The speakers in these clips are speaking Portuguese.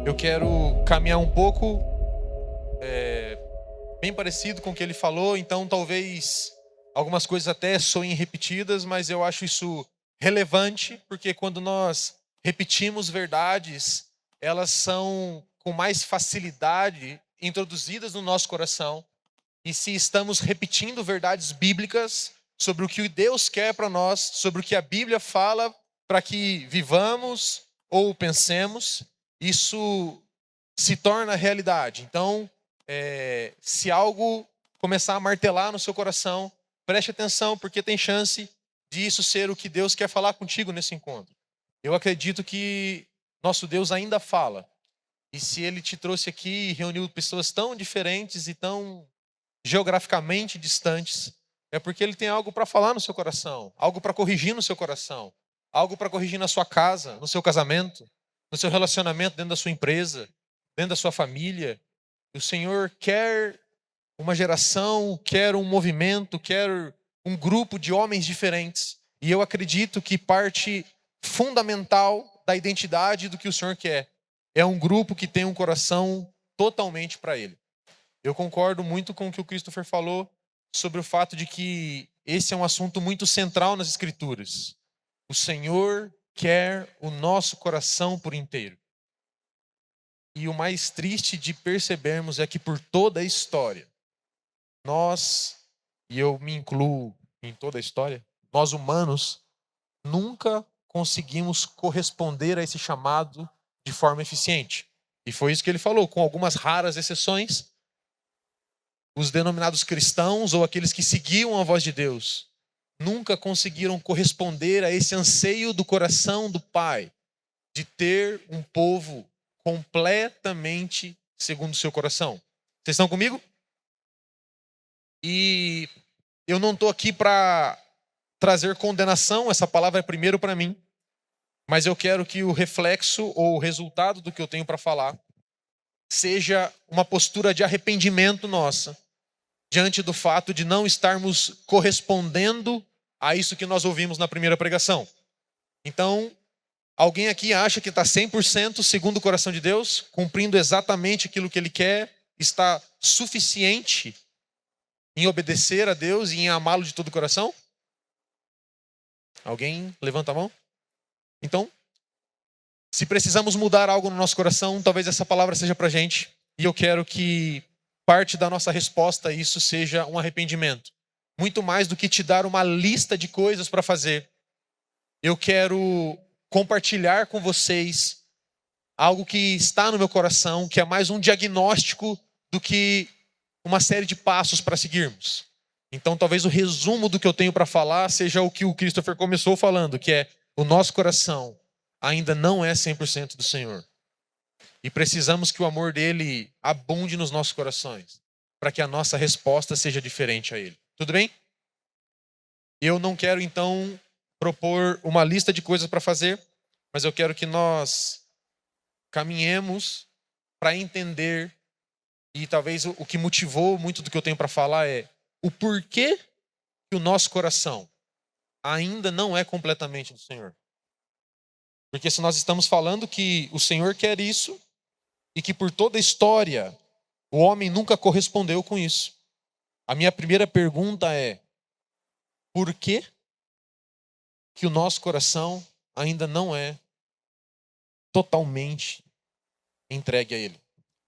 Eu quero caminhar um pouco, bem parecido com o que ele falou, então talvez algumas coisas até soem repetidas, mas eu acho isso relevante, porque quando nós repetimos verdades, elas são com mais facilidade introduzidas no nosso coração. E se estamos repetindo verdades bíblicas sobre o que Deus quer para nós, sobre o que a Bíblia fala para que vivamos ou pensemos, isso se torna realidade. Então, se algo começar a martelar no seu coração, preste atenção, porque tem chance de isso ser o que Deus quer falar contigo nesse encontro. Eu acredito que nosso Deus ainda fala. E se Ele te trouxe aqui e reuniu pessoas tão diferentes e tão geograficamente distantes, é porque Ele tem algo para falar no seu coração, algo para corrigir no seu coração, algo para corrigir na sua casa, no seu casamento, no seu relacionamento dentro da sua empresa, dentro da sua família. O Senhor quer uma geração, quer um movimento, quer um grupo de homens diferentes. E eu acredito que parte fundamental da identidade do que o Senhor quer é um grupo que tem um coração totalmente para Ele. Eu concordo muito com o que o Christopher falou sobre o fato de que esse é um assunto muito central nas Escrituras. O Senhor quer o nosso coração por inteiro. E o mais triste de percebermos é que por toda a história, nós, e eu me incluo em toda a história, nós humanos nunca conseguimos corresponder a esse chamado de forma eficiente. E foi isso que ele falou, com algumas raras exceções. Os denominados cristãos ou aqueles que seguiam a voz de Deus nunca conseguiram corresponder a esse anseio do coração do Pai de ter um povo completamente segundo o seu coração. Vocês estão comigo? E eu não estou aqui para trazer condenação, essa palavra é primeiro para mim, mas eu quero que o reflexo ou o resultado do que eu tenho para falar seja uma postura de arrependimento nossa, diante do fato de não estarmos correspondendo a isso que nós ouvimos na primeira pregação. Então, alguém aqui acha que está 100% segundo o coração de Deus, cumprindo exatamente aquilo que Ele quer, está suficiente em obedecer a Deus e em amá-lo de todo o coração? Alguém levanta a mão? Então, se precisamos mudar algo no nosso coração, talvez essa palavra seja para a gente. E eu quero que parte da nossa resposta a isso seja um arrependimento. Muito mais do que te dar uma lista de coisas para fazer. Eu quero compartilhar com vocês algo que está no meu coração, que é mais um diagnóstico do que uma série de passos para seguirmos. Então, talvez o resumo do que eu tenho para falar seja o que o Christopher começou falando, que é o nosso coração ainda não é 100% do Senhor. E precisamos que o amor dele abunde nos nossos corações, para que a nossa resposta seja diferente a ele. Tudo bem? Eu não quero, então, propor uma lista de coisas para fazer, mas eu quero que nós caminhemos para entender, e talvez o que motivou muito do que eu tenho para falar é o porquê que o nosso coração ainda não é completamente do Senhor. Porque se nós estamos falando que o Senhor quer isso, e que por toda a história o homem nunca correspondeu com isso, a minha primeira pergunta é: por que o nosso coração ainda não é totalmente entregue a Ele?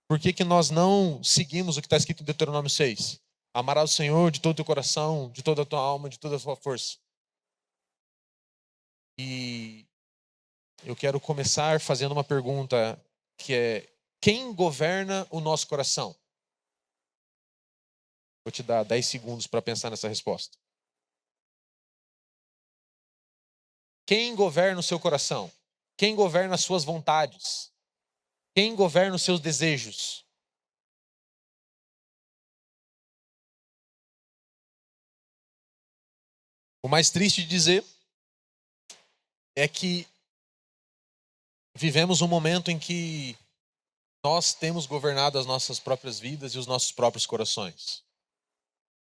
Por que nós não seguimos o que está escrito em Deuteronômio 6? Amarás o Senhor de todo o teu coração, de toda a tua alma, de toda a tua força. E eu quero começar fazendo uma pergunta que é: quem governa o nosso coração? Vou te dar 10 segundos para pensar nessa resposta. Quem governa o seu coração? Quem governa as suas vontades? Quem governa os seus desejos? O mais triste de dizer é que vivemos um momento em que nós temos governado as nossas próprias vidas e os nossos próprios corações.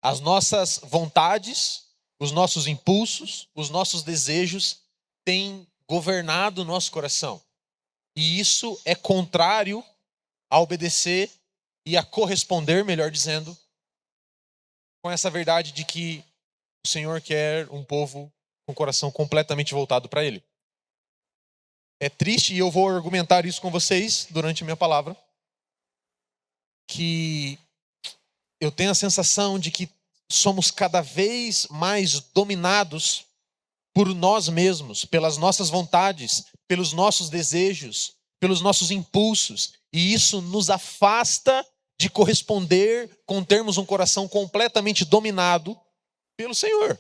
As nossas vontades, os nossos impulsos, os nossos desejos têm governado o nosso coração. E isso é contrário a obedecer e a corresponder, melhor dizendo, com essa verdade de que o Senhor quer um povo com o coração completamente voltado para Ele. É triste, e eu vou argumentar isso com vocês durante a minha palavra, que eu tenho a sensação de que somos cada vez mais dominados por nós mesmos, pelas nossas vontades, pelos nossos desejos, pelos nossos impulsos. E isso nos afasta de corresponder com termos um coração completamente dominado pelo Senhor.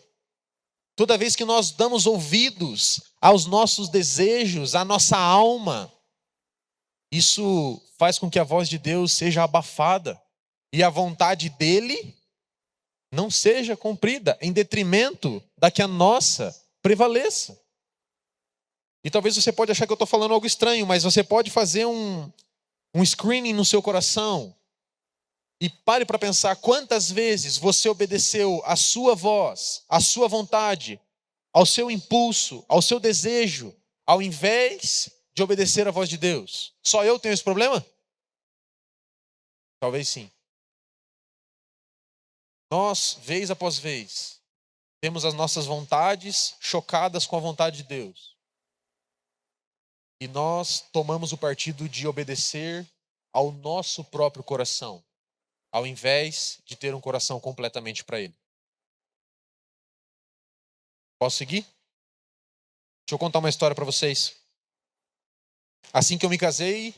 Toda vez que nós damos ouvidos aos nossos desejos, à nossa alma, isso faz com que a voz de Deus seja abafada e a vontade dele não seja cumprida, em detrimento da que a nossa prevaleça. E talvez você pode achar que eu estou falando algo estranho, mas você pode fazer um screening no seu coração e pare para pensar quantas vezes você obedeceu à sua voz, à sua vontade, ao seu impulso, ao seu desejo, ao invés de obedecer à voz de Deus. Só eu tenho esse problema? Talvez sim. Nós, vez após vez, temos as nossas vontades chocadas com a vontade de Deus. E nós tomamos o partido de obedecer ao nosso próprio coração, ao invés de ter um coração completamente para Ele. Posso seguir? Deixa eu contar uma história para vocês. Assim que eu me casei,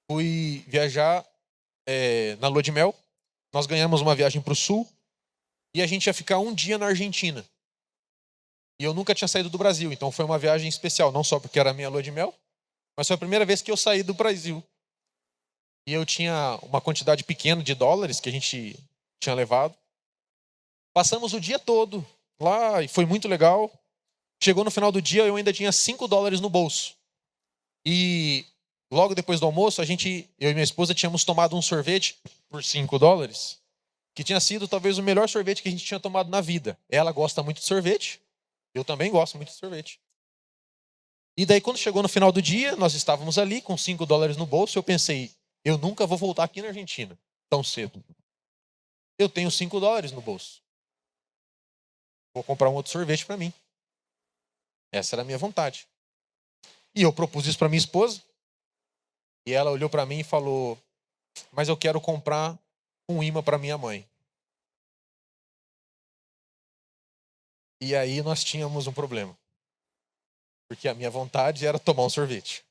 fui viajar na lua de mel. Nós ganhamos uma viagem para o sul e a gente ia ficar um dia na Argentina. E eu nunca tinha saído do Brasil, então foi uma viagem especial, não só porque era a minha lua de mel, mas foi a primeira vez que eu saí do Brasil. E eu tinha uma quantidade pequena de dólares que a gente tinha levado. Passamos o dia todo lá e foi muito legal. Chegou no final do dia, eu ainda tinha $5 no bolso. E logo depois do almoço, eu e minha esposa tínhamos tomado um sorvete por $5, que tinha sido talvez o melhor sorvete que a gente tinha tomado na vida. Ela gosta muito de sorvete, eu também gosto muito de sorvete. E daí quando chegou no final do dia, nós estávamos ali com $5 no bolso, eu pensei, eu nunca vou voltar aqui na Argentina tão cedo. Eu tenho $5 no bolso. Vou comprar um outro sorvete para mim. Essa era a minha vontade. E eu propus isso para minha esposa. E ela olhou para mim e falou, mas eu quero comprar um imã para minha mãe. E aí nós tínhamos um problema. Porque a minha vontade era tomar um sorvete.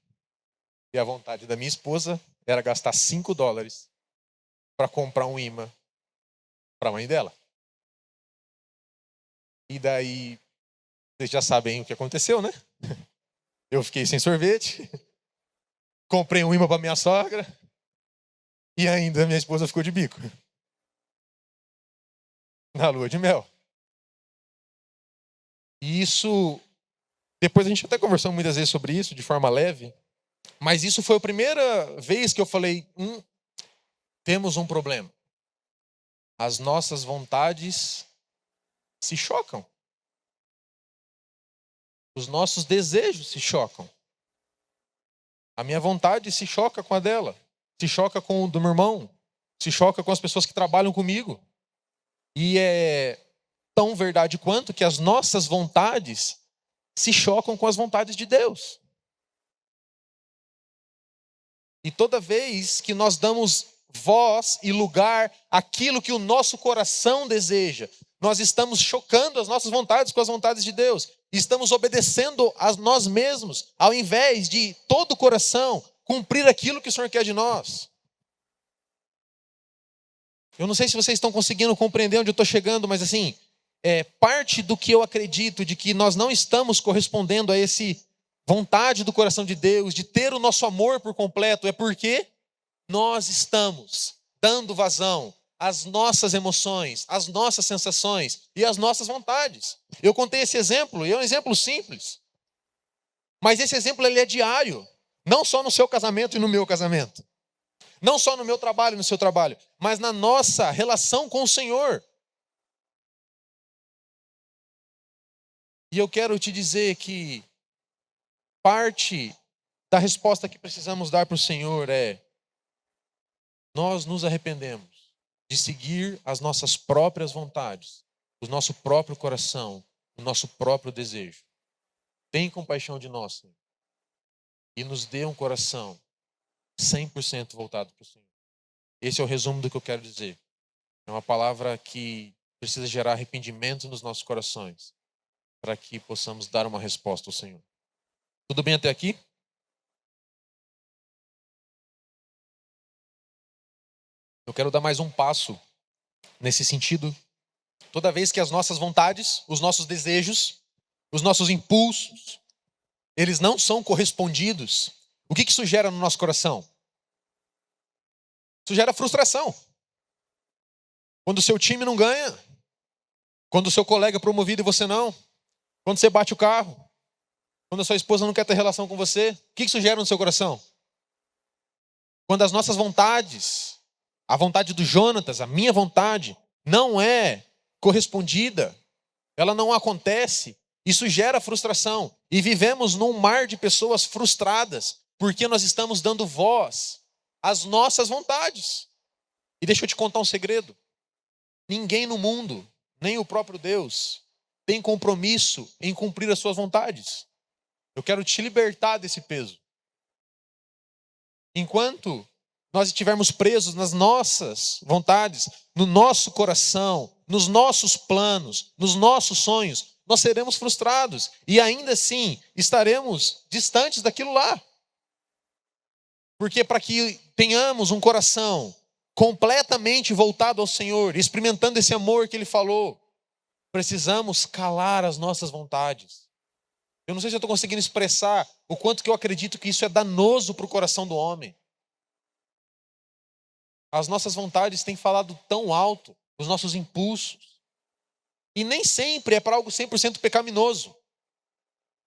E a vontade da minha esposa era gastar $5 para comprar um imã para a mãe dela. E daí, vocês já sabem o que aconteceu, né? Eu fiquei sem sorvete, comprei um imã para minha sogra e ainda minha esposa ficou de bico. Na lua de mel. E isso, depois a gente até conversou muitas vezes sobre isso, de forma leve, mas isso foi a primeira vez que eu falei, temos um problema. As nossas vontades se chocam. Os nossos desejos se chocam. A minha vontade se choca com a dela. Se choca com o do meu irmão. Se choca com as pessoas que trabalham comigo. E é tão verdade quanto que as nossas vontades se chocam com as vontades de Deus. E toda vez que nós damos voz e lugar àquilo que o nosso coração deseja, nós estamos chocando as nossas vontades com as vontades de Deus. Estamos obedecendo a nós mesmos, ao invés de todo o coração cumprir aquilo que o Senhor quer de nós. Eu não sei se vocês estão conseguindo compreender onde eu estou chegando, mas assim, parte do que eu acredito de que nós não estamos correspondendo a esse vontade do coração de Deus, de ter o nosso amor por completo, é porque nós estamos dando vazão às nossas emoções, às nossas sensações e às nossas vontades. Eu contei esse exemplo, e é um exemplo simples. Mas esse exemplo ele é diário, não só no seu casamento e no meu casamento. Não só no meu trabalho e no seu trabalho, mas na nossa relação com o Senhor. E eu quero te dizer que parte da resposta que precisamos dar para o Senhor é: nós nos arrependemos de seguir as nossas próprias vontades, o nosso próprio coração, o nosso próprio desejo. Tem compaixão de nós, Senhor, e nos dê um coração 100% voltado para o Senhor. Esse é o resumo do que eu quero dizer. É uma palavra que precisa gerar arrependimento nos nossos corações, para que possamos dar uma resposta ao Senhor. Tudo bem até aqui? Eu quero dar mais um passo nesse sentido. Toda vez que as nossas vontades, os nossos desejos, os nossos impulsos, eles não são correspondidos, o que isso gera no nosso coração? Isso gera frustração. Quando o seu time não ganha, quando o seu colega é promovido e você não, quando você bate o carro, quando a sua esposa não quer ter relação com você, o que isso gera no seu coração? Quando as nossas vontades, a vontade do Jonatas, a minha vontade, não é correspondida, ela não acontece, isso gera frustração. E vivemos num mar de pessoas frustradas, porque nós estamos dando voz às nossas vontades. E deixa eu te contar um segredo. Ninguém no mundo, nem o próprio Deus, tem compromisso em cumprir as suas vontades. Eu quero te libertar desse peso. Enquanto nós estivermos presos nas nossas vontades, no nosso coração, nos nossos planos, nos nossos sonhos, nós seremos frustrados e ainda assim estaremos distantes daquilo lá. Porque para que tenhamos um coração completamente voltado ao Senhor, experimentando esse amor que Ele falou, precisamos calar as nossas vontades. Eu não sei se eu estou conseguindo expressar o quanto que eu acredito que isso é danoso para o coração do homem. As nossas vontades têm falado tão alto, os nossos impulsos. E nem sempre é para algo 100% pecaminoso.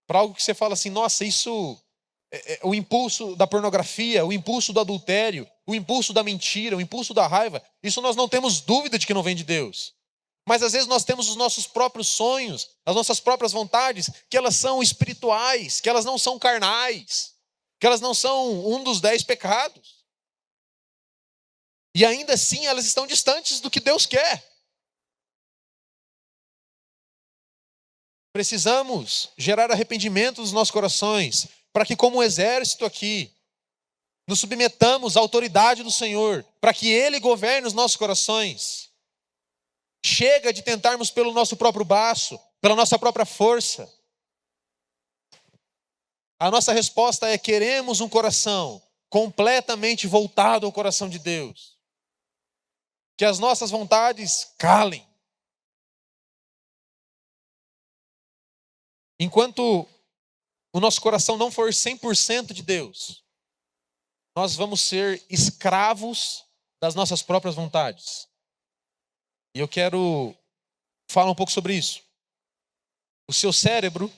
Para algo que você fala assim, nossa, isso é o impulso da pornografia, o impulso do adultério, o impulso da mentira, o impulso da raiva. Isso nós não temos dúvida de que não vem de Deus. Mas às vezes nós temos os nossos próprios sonhos, as nossas próprias vontades, que elas são espirituais, que elas não são carnais, que elas não são um dos 10 pecados. E ainda assim elas estão distantes do que Deus quer. Precisamos gerar arrependimento nos nossos corações, para que como um exército aqui, nos submetamos à autoridade do Senhor, para que Ele governe os nossos corações. Chega de tentarmos pelo nosso próprio braço, pela nossa própria força. A nossa resposta é: queremos um coração completamente voltado ao coração de Deus. Que as nossas vontades calem. Enquanto o nosso coração não for 100% de Deus, nós vamos ser escravos das nossas próprias vontades. E eu quero falar um pouco sobre isso. O seu cérebro,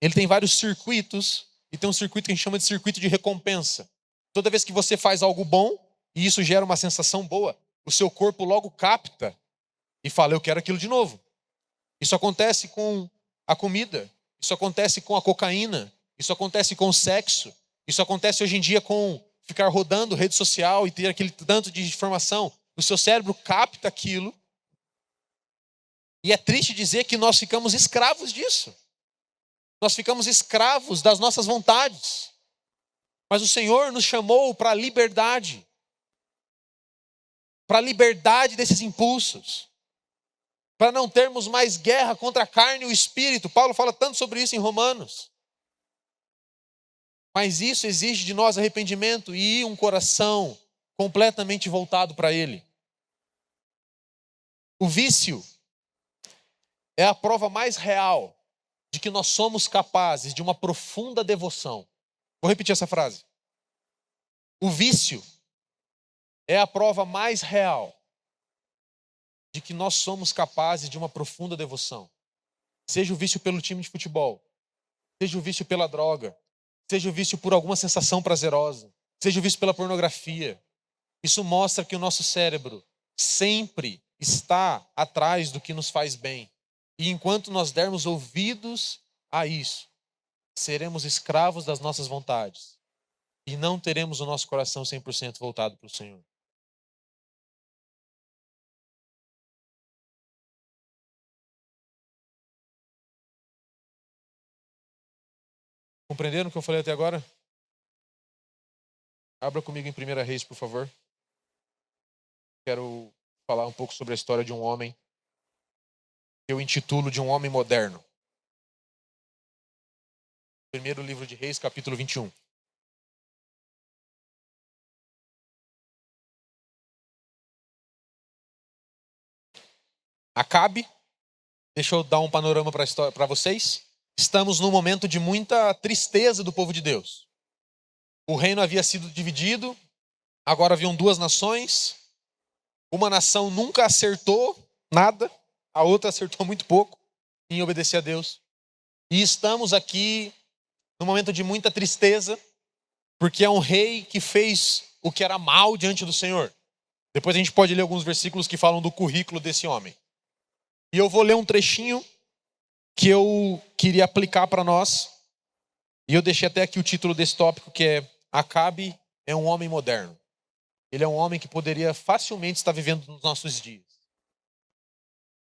ele tem vários circuitos, e tem um circuito que a gente chama de circuito de recompensa. Toda vez que você faz algo bom, e isso gera uma sensação boa, o seu corpo logo capta e fala: eu quero aquilo de novo. Isso acontece com a comida, isso acontece com a cocaína, isso acontece com o sexo, isso acontece hoje em dia com ficar rodando rede social e ter aquele tanto de informação. O seu cérebro capta aquilo. E é triste dizer que nós ficamos escravos disso. Nós ficamos escravos das nossas vontades. Mas o Senhor nos chamou para a liberdade. Para a liberdade desses impulsos. Para não termos mais guerra contra a carne e o espírito. Paulo fala tanto sobre isso em Romanos. Mas isso exige de nós arrependimento e um coração completamente voltado para Ele. O vício é a prova mais real de que nós somos capazes de uma profunda devoção. Vou repetir essa frase. O vício é a prova mais real de que nós somos capazes de uma profunda devoção. Seja o vício pelo time de futebol, seja o vício pela droga, seja o vício por alguma sensação prazerosa, seja o vício pela pornografia. Isso mostra que o nosso cérebro sempre está atrás do que nos faz bem. E enquanto nós dermos ouvidos a isso, seremos escravos das nossas vontades e não teremos o nosso coração 100% voltado para o Senhor. Compreenderam o que eu falei até agora? Abra comigo em 1 Reis, por favor. Quero falar um pouco sobre a história de um homem que eu intitulo de um homem moderno. Primeiro livro de Reis, capítulo 21. Acabe, deixa eu dar um panorama para vocês. Estamos num momento de muita tristeza do povo de Deus. O reino havia sido dividido, agora haviam duas nações. Uma nação nunca acertou nada, a outra acertou muito pouco em obedecer a Deus. E estamos aqui num momento de muita tristeza, porque é um rei que fez o que era mal diante do Senhor. Depois a gente pode ler alguns versículos que falam do currículo desse homem. E eu vou ler um trechinho que eu queria aplicar para nós. E eu deixei até aqui o título desse tópico, que é Acabe é um homem moderno. Ele é um homem que poderia facilmente estar vivendo nos nossos dias.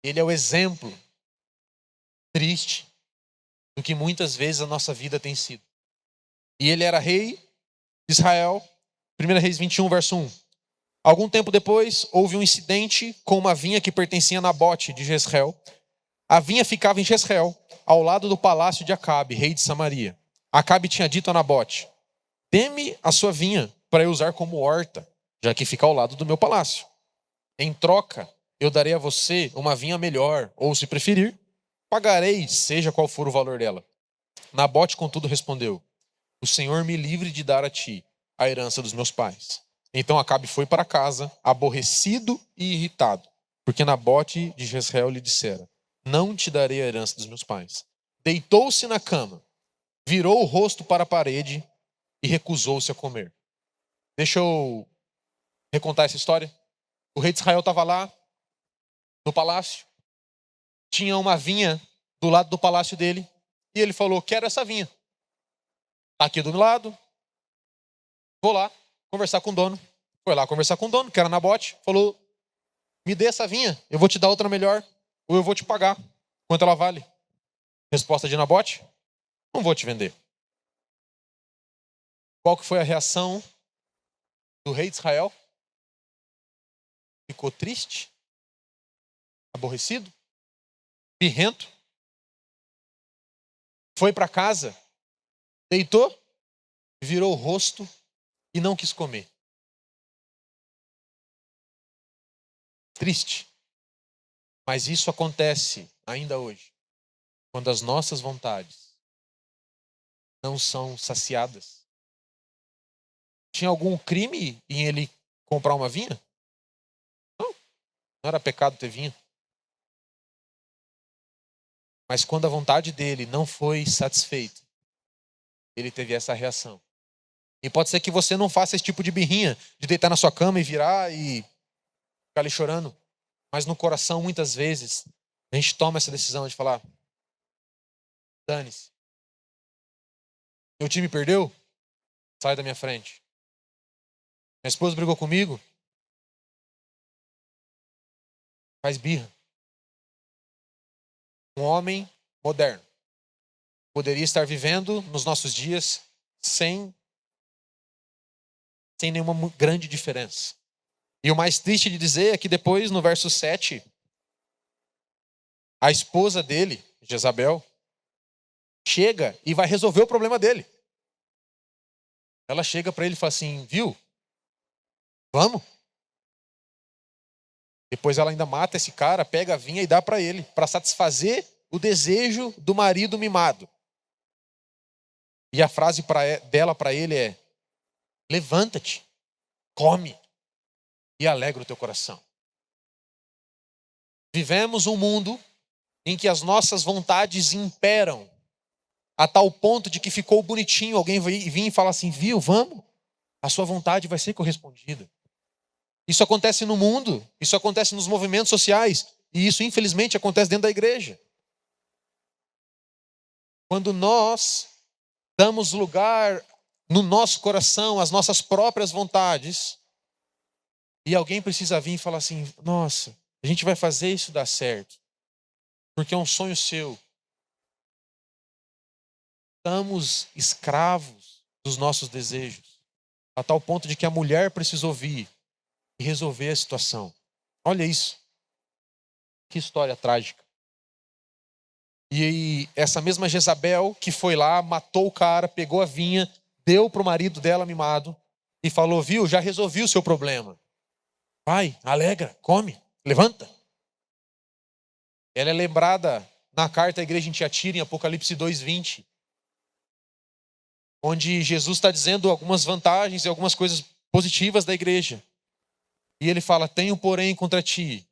Ele é o exemplo triste do que muitas vezes a nossa vida tem sido. E ele era rei de Israel. 1 Reis 21, verso 1. Algum tempo depois, houve um incidente com uma vinha que pertencia a Nabote de Jezreel. A vinha ficava em Jezreel, ao lado do palácio de Acabe, rei de Samaria. Acabe tinha dito a Nabote: dê-me a sua vinha para eu usar como horta, já que fica ao lado do meu palácio. Em troca, eu darei a você uma vinha melhor, ou se preferir, pagarei, seja qual for o valor dela. Nabote, contudo, respondeu: o Senhor me livre de dar a ti a herança dos meus pais. Então Acabe foi para casa, aborrecido e irritado, porque Nabote de Jezreel lhe dissera: não te darei a herança dos meus pais. Deitou-se na cama, virou o rosto para a parede e recusou-se a comer. Deixa eu recontar essa história. O rei de Israel estava lá, no palácio. Tinha uma vinha do lado do palácio dele. E ele falou: quero essa vinha. Está aqui do meu lado. Vou lá conversar com o dono. Foi lá conversar com o dono, que era Nabote. Falou: me dê essa vinha, eu vou te dar outra melhor. Ou eu vou te pagar. Quanto ela vale? Resposta de Nabote: não vou te vender. Qual que foi a reação do rei de Israel? Ficou triste, aborrecido, birrento. Foi para casa, deitou, virou o rosto e não quis comer. Triste. Mas isso acontece ainda hoje, quando as nossas vontades não são saciadas. Tinha algum crime em ele comprar uma vinha? Não, não era pecado ter vinho. Mas quando a vontade dele não foi satisfeita, ele teve essa reação. E pode ser que você não faça esse tipo de birrinha, de deitar na sua cama e virar e ficar ali chorando. Mas no coração, muitas vezes, a gente toma essa decisão de falar: dane-se. Meu time perdeu? Sai da minha frente. Minha esposa brigou comigo? Faz birra. Um homem moderno poderia estar vivendo nos nossos dias sem nenhuma grande diferença. E o mais triste de dizer é que depois, no verso 7, a esposa dele, Jezabel, chega e vai resolver o problema dele. Ela chega para ele e fala assim: viu? Vamos? Depois ela ainda mata esse cara, pega a vinha e dá para ele, para satisfazer o desejo do marido mimado. E a frase dela para ele é: levanta-te, come e alegra o teu coração. Vivemos um mundo em que as nossas vontades imperam a tal ponto de que ficou bonitinho alguém vir e falar assim: viu, vamos? A sua vontade vai ser correspondida. Isso acontece no mundo, isso acontece nos movimentos sociais, e isso infelizmente acontece dentro da igreja. Quando nós damos lugar no nosso coração as nossas próprias vontades, e alguém precisa vir e falar assim: nossa, a gente vai fazer isso dar certo, porque é um sonho seu. Estamos escravos dos nossos desejos, a tal ponto de que a mulher precisou vir e resolver a situação. Olha isso. Que história trágica. E aí, essa mesma Jezabel que foi lá, matou o cara, pegou a vinha, deu para o marido dela mimado e falou: viu, já resolvi o seu problema. Vai, alegra, come, levanta. Ela é lembrada na carta à igreja em Tiatira, em Apocalipse 2:20, onde Jesus está dizendo algumas vantagens e algumas coisas positivas da igreja. E ele fala: tenho porém contra ti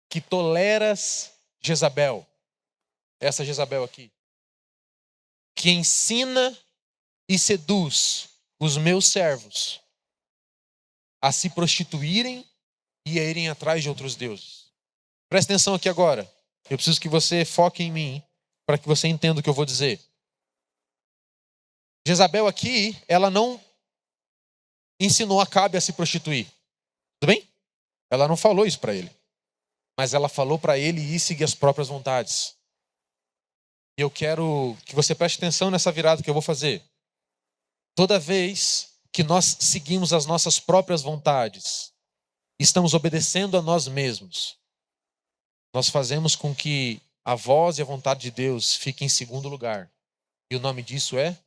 que toleras Jezabel, essa Jezabel aqui, que ensina e seduz os meus servos a se prostituírem e a irem atrás de outros deuses. Presta atenção aqui agora. Eu preciso que você foque em mim para que você entenda o que eu vou dizer. Jezabel aqui, ela não ensinou Acabe a se prostituir. Tudo bem? Ela não falou isso para ele. Mas ela falou para ele ir seguir as próprias vontades. E eu quero que você preste atenção nessa virada que eu vou fazer. Toda vez que nós seguimos as nossas próprias vontades, estamos obedecendo a nós mesmos, nós fazemos com que a voz e a vontade de Deus fiquem em segundo lugar. E o nome disso é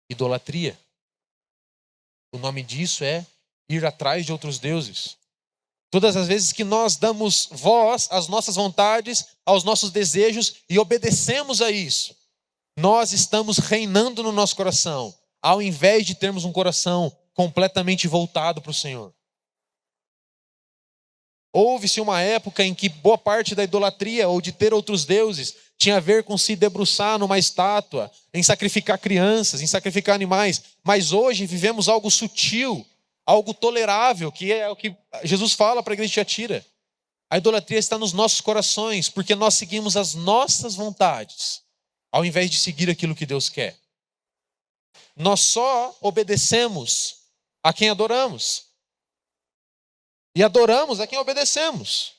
idolatria. O nome disso é ir atrás de outros deuses. Todas as vezes que nós damos voz às nossas vontades, aos nossos desejos e obedecemos a isso, nós estamos reinando no nosso coração, ao invés de termos um coração completamente voltado para o Senhor. Houve-se uma época em que boa parte da idolatria ou de ter outros deuses tinha a ver com se debruçar numa estátua, em sacrificar crianças, em sacrificar animais. Mas hoje vivemos algo sutil, algo tolerável, que é o que Jesus fala para a igreja de Tiatira. A idolatria está nos nossos corações, porque nós seguimos as nossas vontades, ao invés de seguir aquilo que Deus quer. Nós só obedecemos a quem adoramos. E adoramos a quem obedecemos.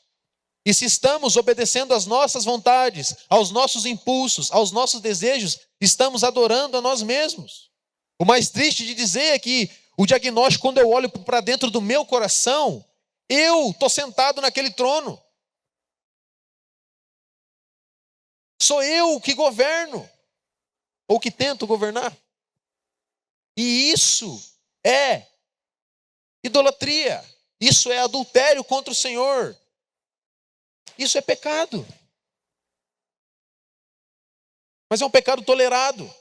E se estamos obedecendo às nossas vontades, aos nossos impulsos, aos nossos desejos, estamos adorando a nós mesmos. O mais triste de dizer é que o diagnóstico, quando eu olho para dentro do meu coração, eu estou sentado naquele trono. Sou eu que governo, ou que tento governar. E isso é idolatria. Isso é adultério contra o Senhor. Isso é pecado. Mas é um pecado tolerado.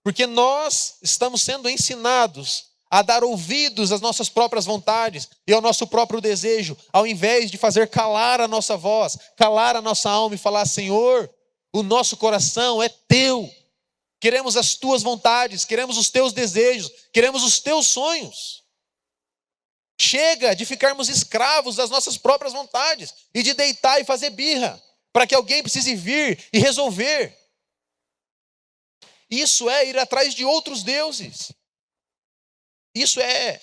Porque nós estamos sendo ensinados a dar ouvidos às nossas próprias vontades e ao nosso próprio desejo, ao invés de fazer calar a nossa voz, calar a nossa alma e falar: Senhor, o nosso coração é teu. Queremos as tuas vontades, queremos os teus desejos, queremos os teus sonhos. Chega de ficarmos escravos das nossas próprias vontades e de deitar e fazer birra para que alguém precise vir e resolver. Isso é ir atrás de outros deuses. Isso é,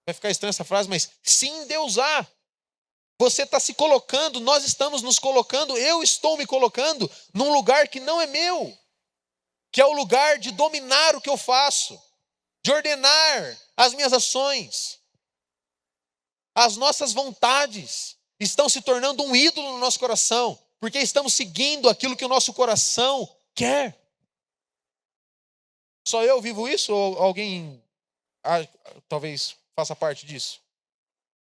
vai ficar estranha essa frase, mas se endeusar. Você está se colocando, nós estamos nos colocando, eu estou me colocando num lugar que não é meu, que é o lugar de dominar o que eu faço, de ordenar as minhas ações. As nossas vontades estão se tornando um ídolo no nosso coração, porque estamos seguindo aquilo que o nosso coração quer. Só eu vivo isso ou alguém talvez faça parte disso?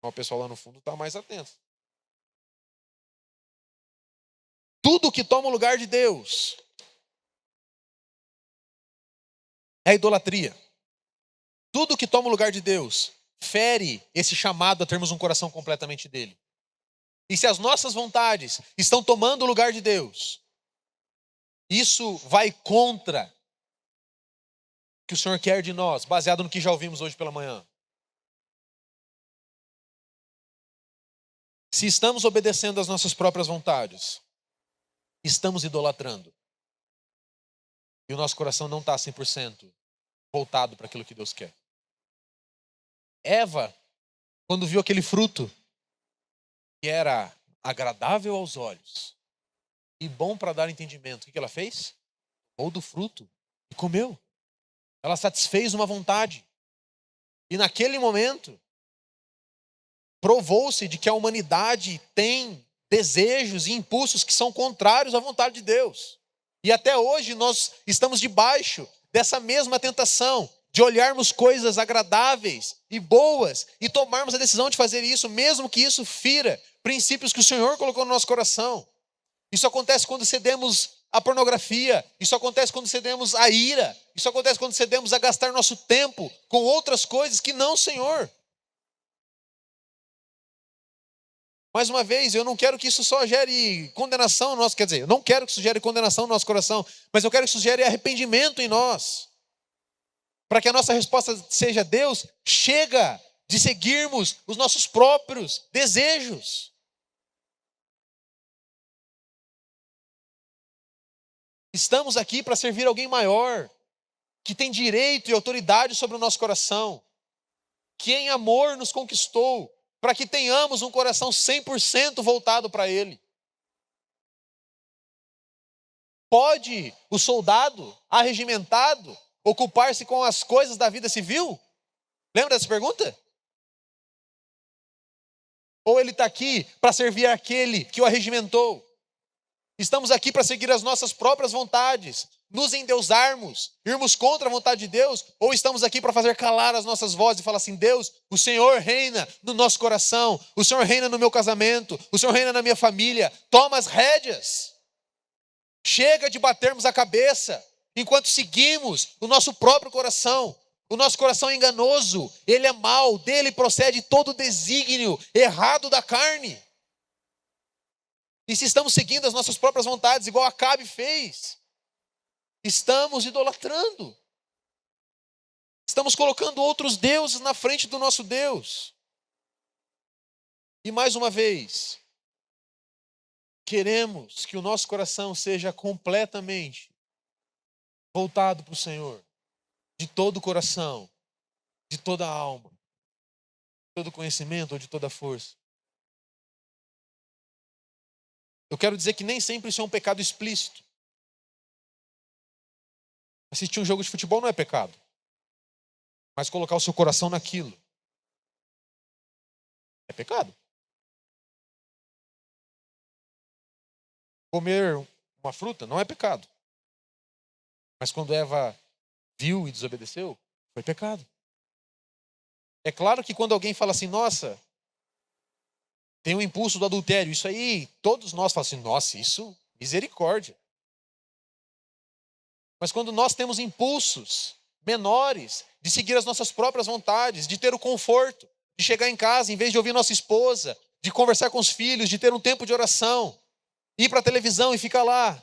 O pessoal lá no fundo está mais atento. Tudo que toma o lugar de Deus é idolatria. Tudo que toma o lugar de Deus fere esse chamado a termos um coração completamente dele. E se as nossas vontades estão tomando o lugar de Deus, isso vai contra o que o Senhor quer de nós, baseado no que já ouvimos hoje pela manhã. Se estamos obedecendo às nossas próprias vontades, estamos idolatrando. E o nosso coração não está 100% voltado para aquilo que Deus quer. Eva, quando viu aquele fruto que era agradável aos olhos e bom para dar entendimento, o que ela fez? Ou do fruto e comeu. Ela satisfez uma vontade. E naquele momento, provou-se de que a humanidade tem desejos e impulsos que são contrários à vontade de Deus. E até hoje nós estamos debaixo dessa mesma tentação, de olharmos coisas agradáveis e boas e tomarmos a decisão de fazer isso, mesmo que isso fira princípios que o Senhor colocou no nosso coração. Isso acontece quando cedemos à pornografia, isso acontece quando cedemos à ira, isso acontece quando cedemos a gastar nosso tempo com outras coisas que não o Senhor. Mais uma vez, eu não quero que isso só gere condenação no nosso, quer dizer, eu não quero que isso gere condenação no nosso coração, mas eu quero que isso gere arrependimento em nós. Para que a nossa resposta seja: Deus, chega de seguirmos os nossos próprios desejos. Estamos aqui para servir alguém maior, que tem direito e autoridade sobre o nosso coração, que em amor nos conquistou, para que tenhamos um coração 100% voltado para Ele. Pode o soldado arregimentado ocupar-se com as coisas da vida civil? Lembra dessa pergunta? Ou ele está aqui para servir aquele que o arregimentou? Estamos aqui para seguir as nossas próprias vontades, nos endeusarmos, irmos contra a vontade de Deus? Ou estamos aqui para fazer calar as nossas vozes e falar assim: Deus, o Senhor reina no nosso coração, o Senhor reina no meu casamento, o Senhor reina na minha família, toma as rédeas. Chega de batermos a cabeça enquanto seguimos o nosso próprio coração. O nosso coração é enganoso, ele é mau, dele procede todo desígnio errado da carne. E se estamos seguindo as nossas próprias vontades, igual Acabe fez, estamos idolatrando. Estamos colocando outros deuses na frente do nosso Deus. E mais uma vez, queremos que o nosso coração seja completamente voltado para o Senhor, de todo o coração, de toda a alma, de todo conhecimento ou de toda força. Eu quero dizer que nem sempre isso é um pecado explícito. Assistir um jogo de futebol não é pecado, mas colocar o seu coração naquilo é pecado. Comer uma fruta não é pecado, mas quando Eva viu e desobedeceu, foi pecado. É claro que quando alguém fala assim: nossa, tem um impulso do adultério, isso aí, todos nós falamos assim: nossa, isso, misericórdia. Mas quando nós temos impulsos menores de seguir as nossas próprias vontades, de ter o conforto, de chegar em casa, em vez de ouvir nossa esposa, de conversar com os filhos, de ter um tempo de oração, ir para a televisão e ficar lá,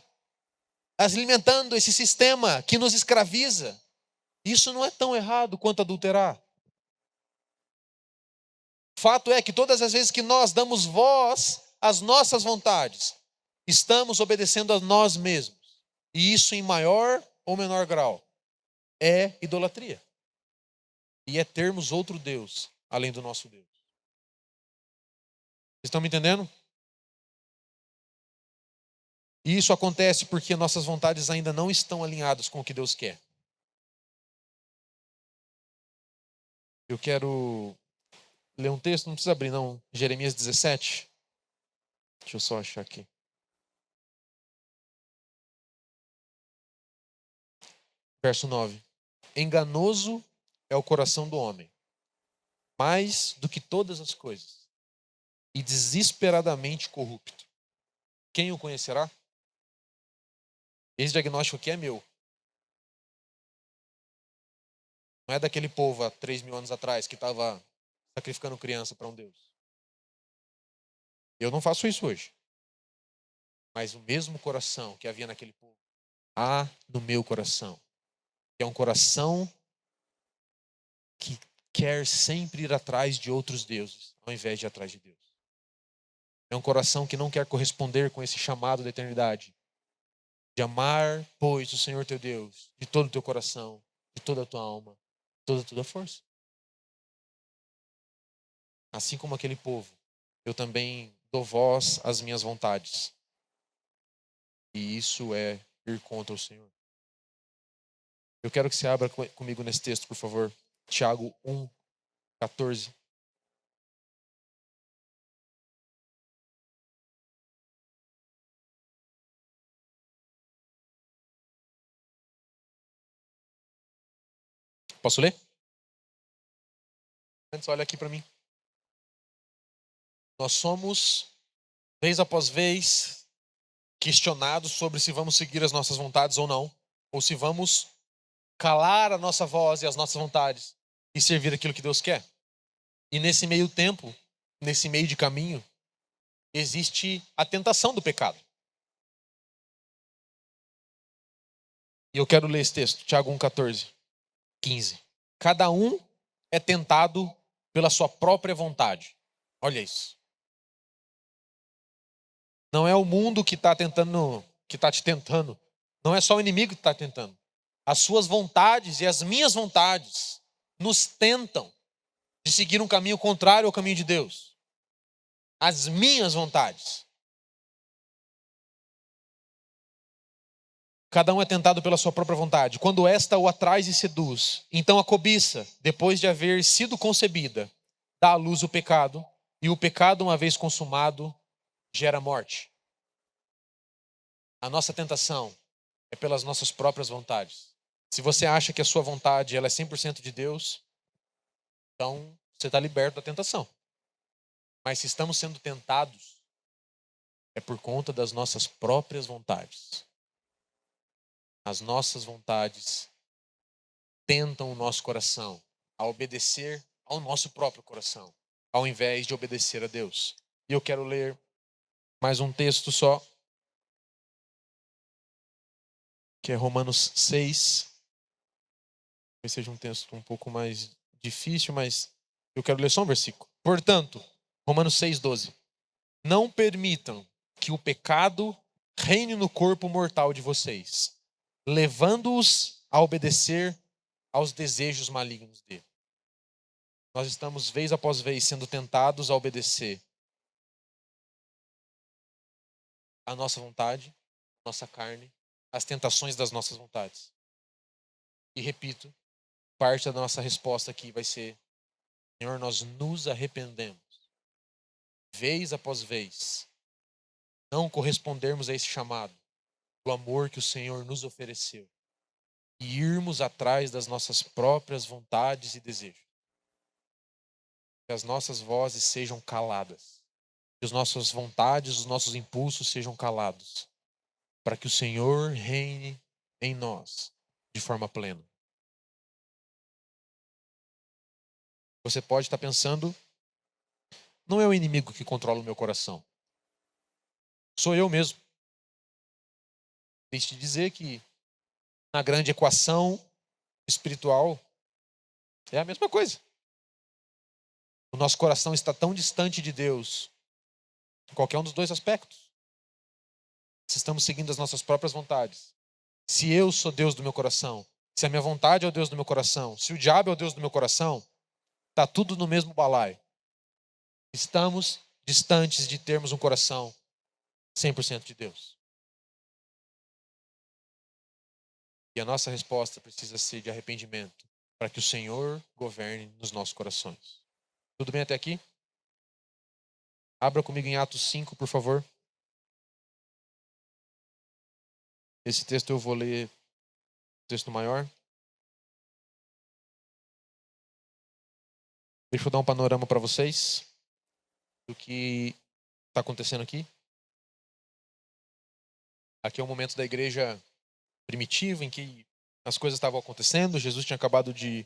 alimentando esse sistema que nos escraviza, isso não é tão errado quanto adulterar. Fato é que todas as vezes que nós damos voz às nossas vontades, estamos obedecendo a nós mesmos. E isso, em maior ou menor grau, é idolatria. E é termos outro Deus além do nosso Deus. Vocês estão me entendendo? E isso acontece porque nossas vontades ainda não estão alinhadas com o que Deus quer. Eu quero ler um texto, não precisa abrir não, Jeremias 17. Deixa eu só achar aqui. Verso 9. Enganoso é o coração do homem, mais do que todas as coisas, e desesperadamente corrupto. Quem o conhecerá? Esse diagnóstico aqui é meu. Não é daquele povo há 3.000 anos atrás que estava sacrificando criança para um Deus. Eu não faço isso hoje. Mas o mesmo coração que havia naquele povo há no meu coração. Que é um coração que quer sempre ir atrás de outros deuses, ao invés de ir atrás de Deus. É um coração que não quer corresponder com esse chamado da eternidade. De amar, pois, o Senhor teu Deus, de todo o teu coração, de toda a tua alma, de toda a tua força. Assim como aquele povo, eu também dou voz às minhas vontades. E isso é ir contra o Senhor. Eu quero que você abra comigo nesse texto, por favor. Tiago 1:14. Posso ler? Antes, olha aqui para mim. Nós somos, vez após vez, questionados sobre se vamos seguir as nossas vontades ou não. Ou se vamos calar a nossa voz e as nossas vontades e servir aquilo que Deus quer. E nesse meio tempo, nesse meio de caminho, existe a tentação do pecado. E eu quero ler esse texto, Tiago 1:14, 15. Cada um é tentado pela sua própria vontade. Olha isso. Não é o mundo que está tentando, que está te tentando. Não é só o inimigo que está tentando. As suas vontades e as minhas vontades nos tentam de seguir um caminho contrário ao caminho de Deus. As minhas vontades. Cada um é tentado pela sua própria vontade. Quando esta o atrai e seduz, então a cobiça, depois de haver sido concebida, dá à luz o pecado, e o pecado, uma vez consumado, gera morte. A nossa tentação é pelas nossas próprias vontades. Se você acha que a sua vontade ela é 100% de Deus, então você está liberto da tentação. Mas se estamos sendo tentados, é por conta das nossas próprias vontades. As nossas vontades tentam o nosso coração a obedecer ao nosso próprio coração, ao invés de obedecer a Deus. E eu quero ler mais um texto só, que é Romanos 6. Talvez seja um texto um pouco mais difícil, mas eu quero ler só um versículo. Portanto, Romanos 6:12. Não permitam que o pecado reine no corpo mortal de vocês, levando-os a obedecer aos desejos malignos dele. Nós estamos, vez após vez, sendo tentados a obedecer a nossa vontade, a nossa carne, as tentações das nossas vontades. E repito, parte da nossa resposta aqui vai ser: Senhor, nós nos arrependemos, vez após vez, não correspondermos a esse chamado, do amor que o Senhor nos ofereceu, e irmos atrás das nossas próprias vontades e desejos. Que as nossas vozes sejam caladas, que as nossas vontades, os nossos impulsos sejam calados, para que o Senhor reine em nós de forma plena. Você pode estar pensando, não é o inimigo que controla o meu coração, sou eu mesmo. Deixe de dizer que na grande equação espiritual é a mesma coisa. O nosso coração está tão distante de Deus, em qualquer um dos dois aspectos. Se estamos seguindo as nossas próprias vontades, se eu sou Deus do meu coração, se a minha vontade é o Deus do meu coração, se o diabo é o Deus do meu coração, está tudo no mesmo balaio. Estamos distantes de termos um coração 100% de Deus. E a nossa resposta precisa ser de arrependimento, para que o Senhor governe nos nossos corações. Tudo bem até aqui? Abra comigo em Atos 5, por favor. Esse texto eu vou ler, texto maior. Deixa eu dar um panorama para vocês do que está acontecendo aqui. Aqui é o momento da igreja primitiva em que as coisas estavam acontecendo. Jesus tinha acabado de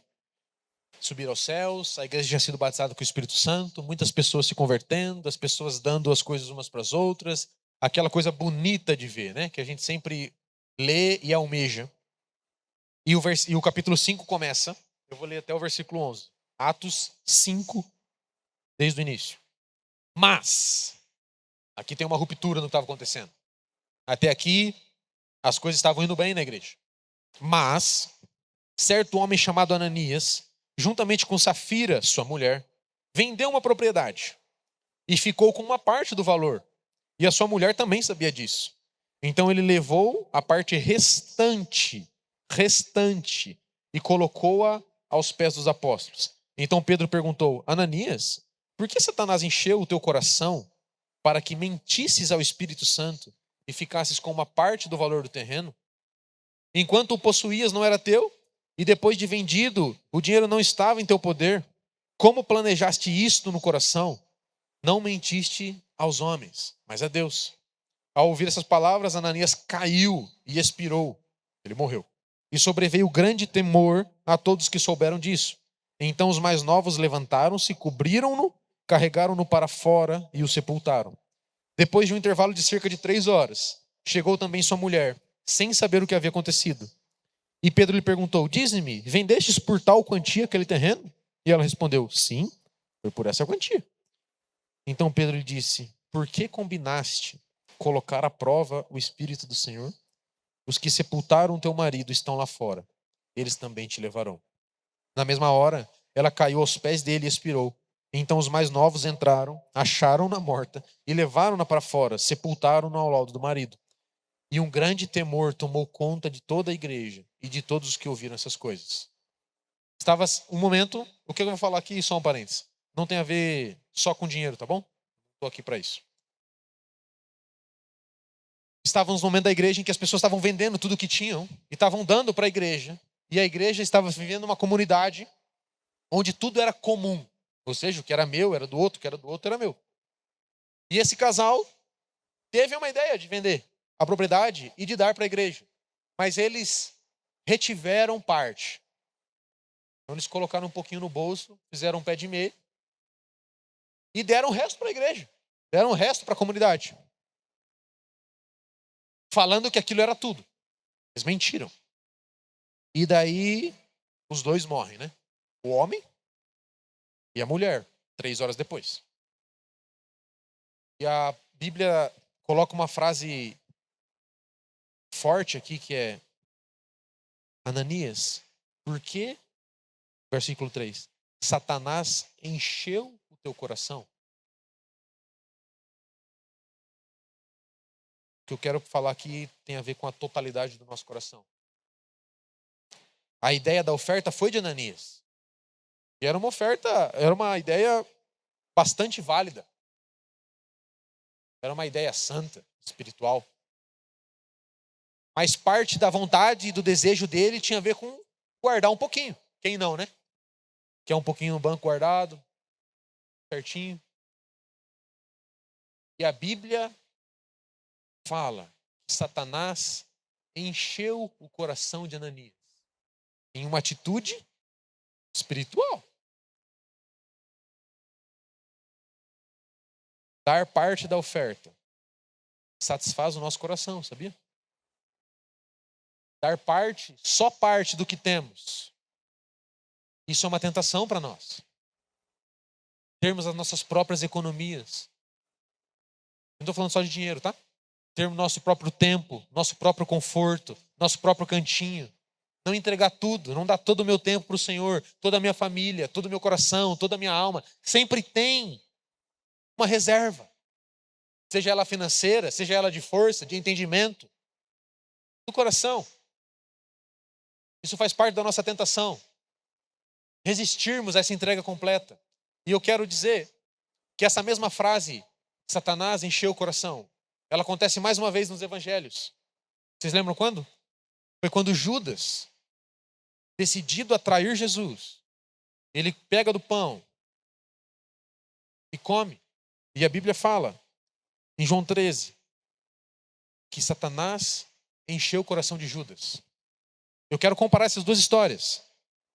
subir aos céus, a igreja tinha sido batizada com o Espírito Santo, muitas pessoas se convertendo, as pessoas dando as coisas umas para as outras, aquela coisa bonita de ver, né? Que a gente sempre lê e almeja. E o capítulo 5 começa, eu vou ler até o versículo 11. Atos 5, desde o início. Mas, aqui tem uma ruptura no que estava acontecendo. Até aqui, as coisas estavam indo bem na igreja. Mas, certo homem chamado Ananias, juntamente com Safira, sua mulher, vendeu uma propriedade e ficou com uma parte do valor. E a sua mulher também sabia disso. Então ele levou a parte restante, e colocou-a aos pés dos apóstolos. Então Pedro perguntou: Ananias, por que Satanás encheu o teu coração para que mentisses ao Espírito Santo e ficasses com uma parte do valor do terreno? Enquanto o possuías não era teu, e depois de vendido, o dinheiro não estava em teu poder. Como planejaste isto no coração? Não mentiste aos homens, mas a Deus. Ao ouvir essas palavras, Ananias caiu e expirou. Ele morreu. E sobreveio grande temor a todos que souberam disso. Então os mais novos levantaram-se, cobriram-no, carregaram-no para fora e o sepultaram. Depois de um intervalo de cerca de 3 horas, chegou também sua mulher, sem saber o que havia acontecido. E Pedro lhe perguntou: dize-me, vendestes por tal quantia aquele terreno? E ela respondeu: sim, foi por essa quantia. Então Pedro lhe disse: por que combinaste colocar à prova o Espírito do Senhor? Os que sepultaram teu marido estão lá fora, eles também te levarão. Na mesma hora, ela caiu aos pés dele e expirou. Então os mais novos entraram, acharam-na morta e levaram-na para fora, sepultaram-na ao lado do marido. E um grande temor tomou conta de toda a igreja e de todos os que ouviram essas coisas. Estava um momento, o que eu vou falar aqui, só um parênteses, não tem a ver só com dinheiro, tá bom? Estou aqui para isso. Estávamos no momento da igreja em que as pessoas estavam vendendo tudo o que tinham e estavam dando para a igreja. E a igreja estava vivendo uma comunidade onde tudo era comum. Ou seja, o que era meu era do outro, o que era do outro era meu. E esse casal teve uma ideia de vender a propriedade e de dar para a igreja. Mas eles retiveram parte. Então eles colocaram um pouquinho no bolso, fizeram um pé de meia e deram o resto para a igreja. Deram o resto para a comunidade. Falando que aquilo era tudo. Eles mentiram. E daí os dois morrem, né? O homem e a mulher, 3 horas depois. E a Bíblia coloca uma frase forte aqui que é: Ananias, por que, versículo 3, Satanás encheu o teu coração? O que eu quero falar aqui tem a ver com a totalidade do nosso coração. A ideia da oferta foi de Ananias. E era uma oferta, era uma ideia bastante válida. Era uma ideia santa, espiritual. Mas parte da vontade e do desejo dele tinha a ver com guardar um pouquinho. Quem não, né? Quer um pouquinho no banco guardado, certinho. E a Bíblia fala que Satanás encheu o coração de Ananias em uma atitude espiritual. Dar parte da oferta satisfaz o nosso coração, sabia? Dar parte, só parte do que temos. Isso é uma tentação para nós. Termos as nossas próprias economias. Não estou falando só de dinheiro, tá? Termos nosso próprio tempo, nosso próprio conforto, nosso próprio cantinho. Não entregar tudo, não dar todo o meu tempo para o Senhor, toda a minha família, todo o meu coração, toda a minha alma. Sempre tem uma reserva. Seja ela financeira, seja ela de força, de entendimento. Do coração. Isso faz parte da nossa tentação. Resistirmos a essa entrega completa. E eu quero dizer que essa mesma frase, Satanás encheu o coração, ela acontece mais uma vez nos evangelhos. Vocês lembram quando? Foi quando Judas, decidido a trair Jesus, ele pega do pão e come. E a Bíblia fala, em João 13, que Satanás encheu o coração de Judas. Eu quero comparar essas duas histórias.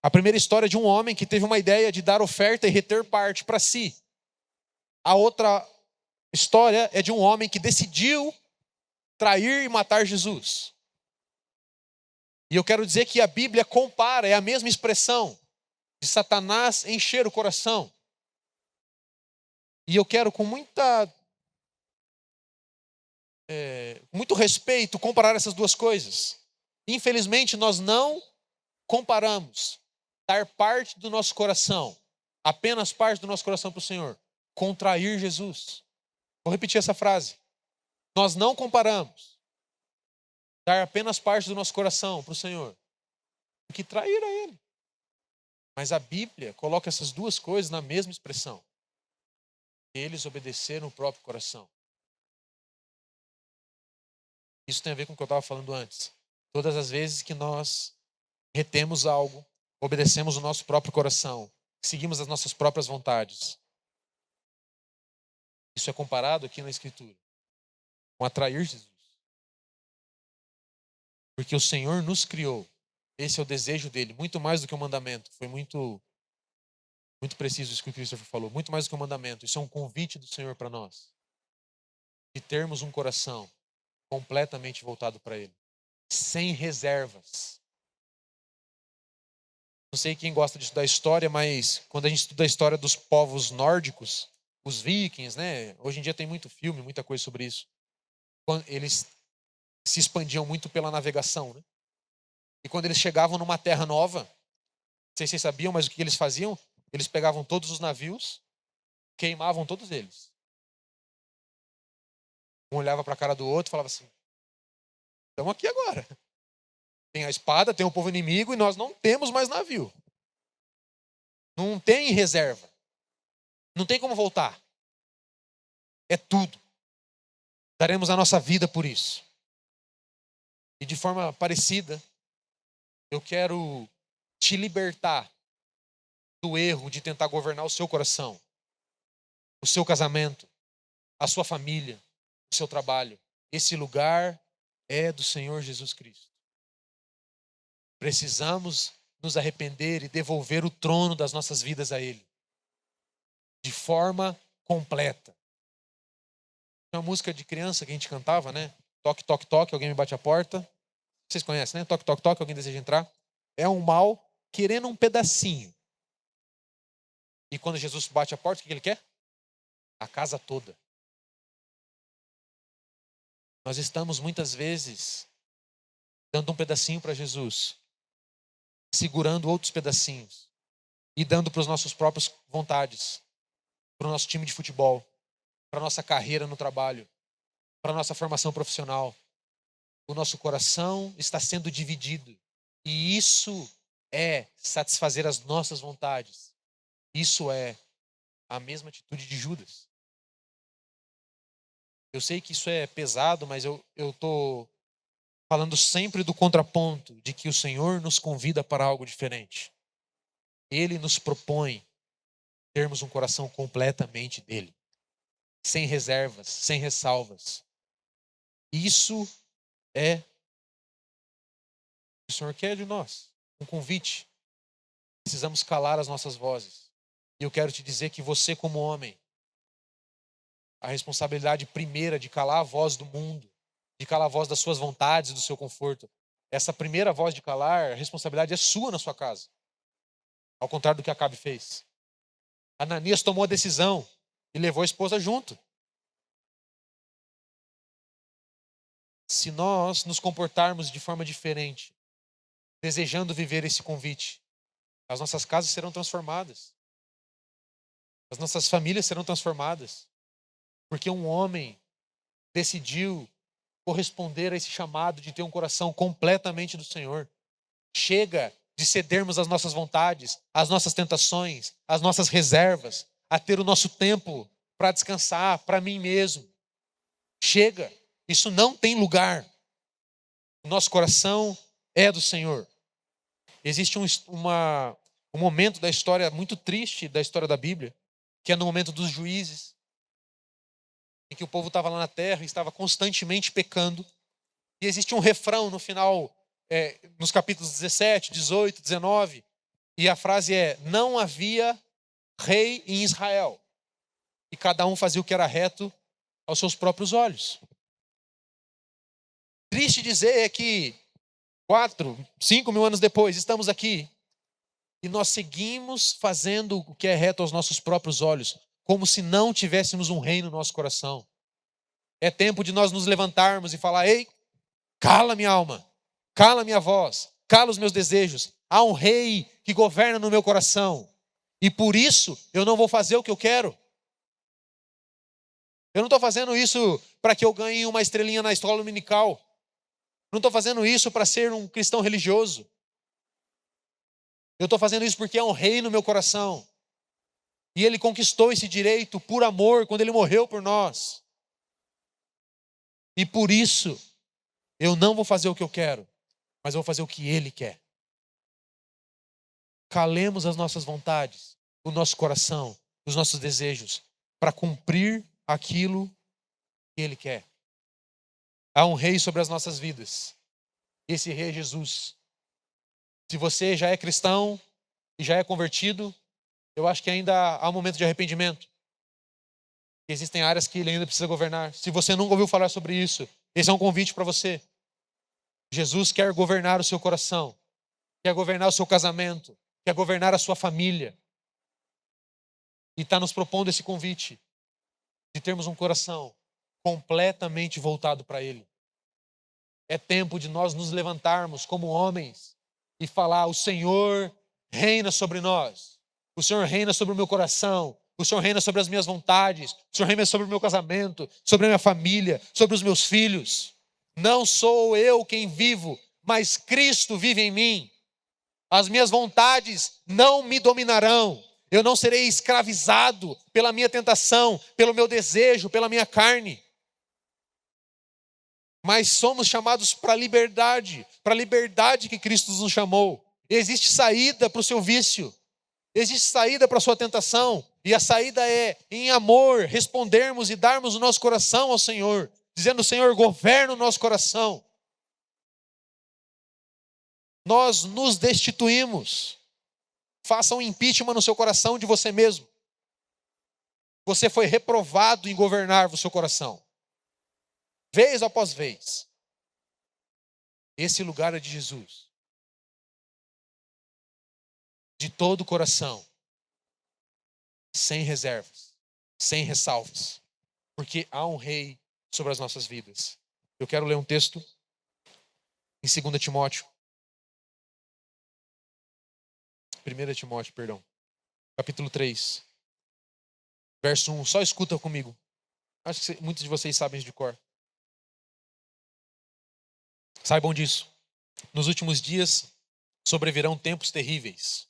A primeira história é de um homem que teve uma ideia de dar oferta e reter parte para si. A outra história é de um homem que decidiu trair e matar Jesus. E eu quero dizer que a Bíblia compara, é a mesma expressão de Satanás encher o coração. E eu quero com muito respeito comparar essas duas coisas. Infelizmente nós não comparamos dar parte do nosso coração, apenas parte do nosso coração para o Senhor, com trair Jesus. Vou repetir essa frase. Nós não comparamos dar apenas parte do nosso coração para o Senhor, do que trair a Ele. Mas a Bíblia coloca essas duas coisas na mesma expressão. Eles obedeceram o próprio coração. Isso tem a ver com o que eu estava falando antes. Todas as vezes que nós retemos algo, obedecemos o nosso próprio coração, seguimos as nossas próprias vontades. Isso é comparado aqui na Escritura com atrair Jesus. Porque o Senhor nos criou. Esse é o desejo dele, muito mais do que o mandamento. Foi muito preciso isso que o Christopher falou. Muito mais do que o mandamento. Isso é um convite do Senhor para nós. De termos um coração completamente voltado para Ele. Sem reservas. Não sei quem gosta de estudar história, mas quando a gente estuda a história dos povos nórdicos, os vikings, né? Hoje em dia tem muito filme, muita coisa sobre isso. Eles se expandiam muito pela navegação, né? E quando eles chegavam numa terra nova, não sei se vocês sabiam, mas o que eles faziam? Eles pegavam todos os navios, queimavam todos eles. Um olhava para a cara do outro e falava assim: estamos aqui agora. Tem a espada, tem o povo inimigo e nós não temos mais navio. Não tem reserva. Não tem como voltar. É tudo. Daremos a nossa vida por isso. E de forma parecida, eu quero te libertar do erro de tentar governar o seu coração, o seu casamento, a sua família, o seu trabalho. Esse lugar é do Senhor Jesus Cristo. Precisamos nos arrepender e devolver o trono das nossas vidas a Ele. De forma completa. Tem uma música de criança que a gente cantava, né? Toque, toque, toque, alguém me bate a porta. Vocês conhecem, né? Toque, toque, toque, alguém deseja entrar. É um mal querendo um pedacinho. E quando Jesus bate a porta, o que ele quer? A casa toda. Nós estamos muitas vezes dando um pedacinho para Jesus, segurando outros pedacinhos e dando para as nossas próprias vontades, para o nosso time de futebol, para a nossa carreira no trabalho, para a nossa formação profissional. O nosso coração está sendo dividido e isso é satisfazer as nossas vontades. Isso é a mesma atitude de Judas. Eu sei que isso é pesado, mas eu estou falando sempre do contraponto de que o Senhor nos convida para algo diferente. Ele nos propõe termos um coração completamente dele, sem reservas, sem ressalvas. Isso é o que o Senhor quer de nós, um convite. Precisamos calar as nossas vozes. E eu quero te dizer que você, como homem, a responsabilidade primeira de calar a voz do mundo, de calar a voz das suas vontades e do seu conforto, essa primeira voz de calar, a responsabilidade é sua na sua casa. Ao contrário do que Acabe fez. Ananias tomou a decisão e levou a esposa junto. Se nós nos comportarmos de forma diferente, desejando viver esse convite, as nossas casas serão transformadas. As nossas famílias serão transformadas. Porque um homem decidiu corresponder a esse chamado de ter um coração completamente do Senhor. Chega de cedermos às nossas vontades, às nossas tentações, às nossas reservas, a ter o nosso tempo para descansar, para mim mesmo. Chega, isso não tem lugar. O nosso coração é do Senhor. Existe um momento da história muito triste, da história da Bíblia, que é no momento dos juízes, em que o povo estava lá na terra e estava constantemente pecando. E existe um refrão no final, nos capítulos 17, 18, 19, e a frase é: não havia rei em Israel, e cada um fazia o que era reto aos seus próprios olhos. Triste dizer é que 4, 5 mil anos depois, estamos aqui, e nós seguimos fazendo o que é reto aos nossos próprios olhos, como se não tivéssemos um rei no nosso coração. É tempo de nós nos levantarmos e falar: ei, cala minha alma, cala minha voz, cala os meus desejos. Há um rei que governa no meu coração. E por isso eu não vou fazer o que eu quero. Eu não estou fazendo isso para que eu ganhe uma estrelinha na escola dominical. Não estou fazendo isso para ser um cristão religioso. Eu estou fazendo isso porque há um rei no meu coração. E ele conquistou esse direito por amor quando ele morreu por nós. E por isso eu não vou fazer o que eu quero, mas eu vou fazer o que ele quer. Calemos as nossas vontades, o nosso coração, os nossos desejos, para cumprir aquilo que ele quer. Há um rei sobre as nossas vidas. Esse rei é Jesus. Se você já é cristão e já é convertido, eu acho que ainda há um momento de arrependimento. Existem áreas que ele ainda precisa governar. Se você nunca ouviu falar sobre isso, esse é um convite para você. Jesus quer governar o seu coração, quer governar o seu casamento, quer governar a sua família. E está nos propondo esse convite de termos um coração completamente voltado para Ele. É tempo de nós nos levantarmos como homens e falar: o Senhor reina sobre nós. O Senhor reina sobre o meu coração. O Senhor reina sobre as minhas vontades. O Senhor reina sobre o meu casamento, sobre a minha família, sobre os meus filhos. Não sou eu quem vivo, mas Cristo vive em mim. As minhas vontades não me dominarão. Eu não serei escravizado pela minha tentação, pelo meu desejo, pela minha carne. Mas somos chamados para a liberdade que Cristo nos chamou. Existe saída para o seu vício. Existe saída para a sua tentação. E a saída é, em amor, respondermos e darmos o nosso coração ao Senhor. Dizendo: Senhor, governa o nosso coração. Nós nos destituímos. Faça um impeachment no seu coração de você mesmo. Você foi reprovado em governar o seu coração. Vez após vez. Esse lugar é de Jesus. De todo o coração. Sem reservas. Sem ressalvas. Porque há um rei sobre as nossas vidas. Eu quero ler um texto em 2 Timóteo. 1 Timóteo, perdão. Capítulo 3. Verso 1. Só escuta comigo. Acho que muitos de vocês sabem isso de cor. Saibam disso. Nos últimos dias sobrevirão tempos terríveis.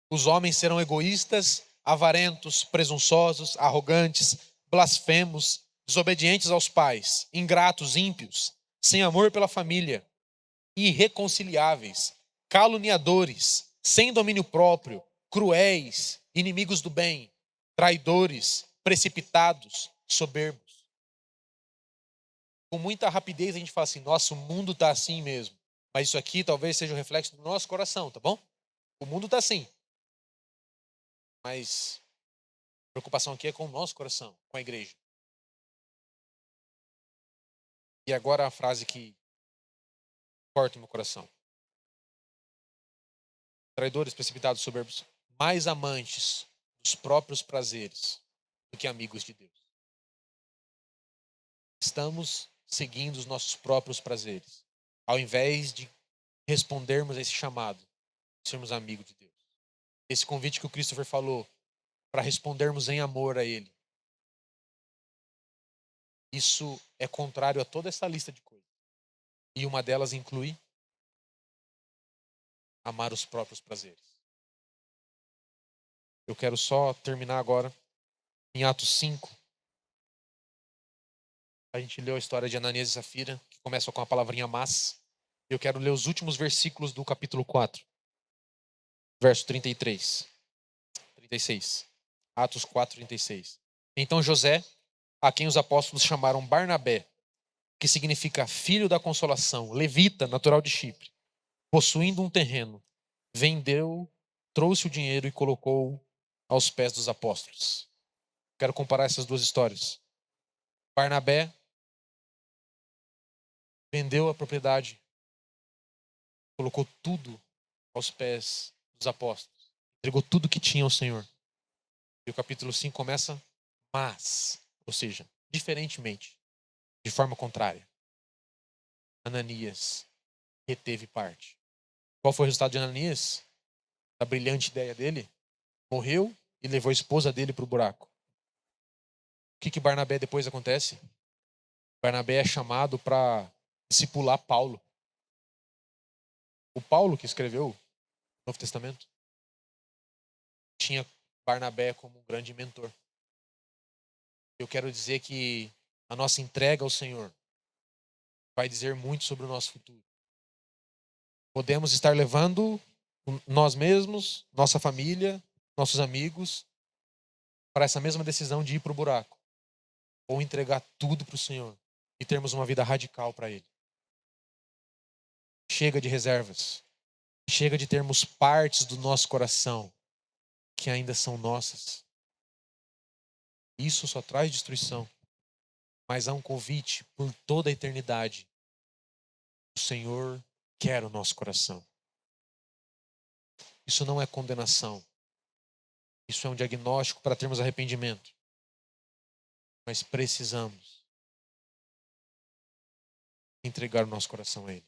Os homens serão egoístas, avarentos, presunçosos, arrogantes, blasfemos, desobedientes aos pais, ingratos, ímpios, sem amor pela família, irreconciliáveis, caluniadores, sem domínio próprio, cruéis, inimigos do bem, traidores, precipitados, soberbos. Com muita rapidez a gente fala assim: nossa, o mundo está assim mesmo. Mas isso aqui talvez seja um reflexo do nosso coração, tá bom? O mundo está assim. Mas a preocupação aqui é com o nosso coração, com a igreja. E agora a frase que corta o meu coração. Traidores, precipitados, soberbos, mais amantes dos próprios prazeres do que amigos de Deus. Estamos seguindo os nossos próprios prazeres, ao invés de respondermos a esse chamado, sermos amigos de Deus. Esse convite que o Christopher falou, para respondermos em amor a Ele. Isso é contrário a toda essa lista de coisas. E uma delas inclui amar os próprios prazeres. Eu quero só terminar agora em Atos 5. A gente leu a história de Ananias e Safira, que começa com a palavrinha mas. Eu quero ler os últimos versículos do capítulo 4. Verso 33. 36. Atos 4, 36. Então José, a quem os apóstolos chamaram Barnabé, que significa filho da consolação, levita, natural de Chipre, possuindo um terreno, vendeu, trouxe o dinheiro e colocou aos pés dos apóstolos. Quero comparar essas duas histórias. Barnabé vendeu a propriedade, colocou tudo aos pés dos apóstolos, entregou tudo que tinha ao Senhor. E o capítulo 5 começa, mas, ou seja, diferentemente, de forma contrária. Ananias reteve parte. Qual foi o resultado de Ananias? A brilhante ideia dele? Morreu e levou a esposa dele para o buraco. O que Barnabé depois acontece? Barnabé é chamado para discipular Paulo. O Paulo que escreveu o Novo Testamento tinha Barnabé como um grande mentor. Eu quero dizer que a nossa entrega ao Senhor vai dizer muito sobre o nosso futuro. Podemos estar levando nós mesmos, nossa família, nossos amigos, para essa mesma decisão de ir para o buraco. Ou entregar tudo para o Senhor e termos uma vida radical para Ele. Chega de reservas. Chega de termos partes do nosso coração que ainda são nossas. Isso só traz destruição. Mas há um convite por toda a eternidade. O Senhor quer o nosso coração. Isso não é condenação. Isso é um diagnóstico para termos arrependimento. Mas precisamos entregar o nosso coração a Ele.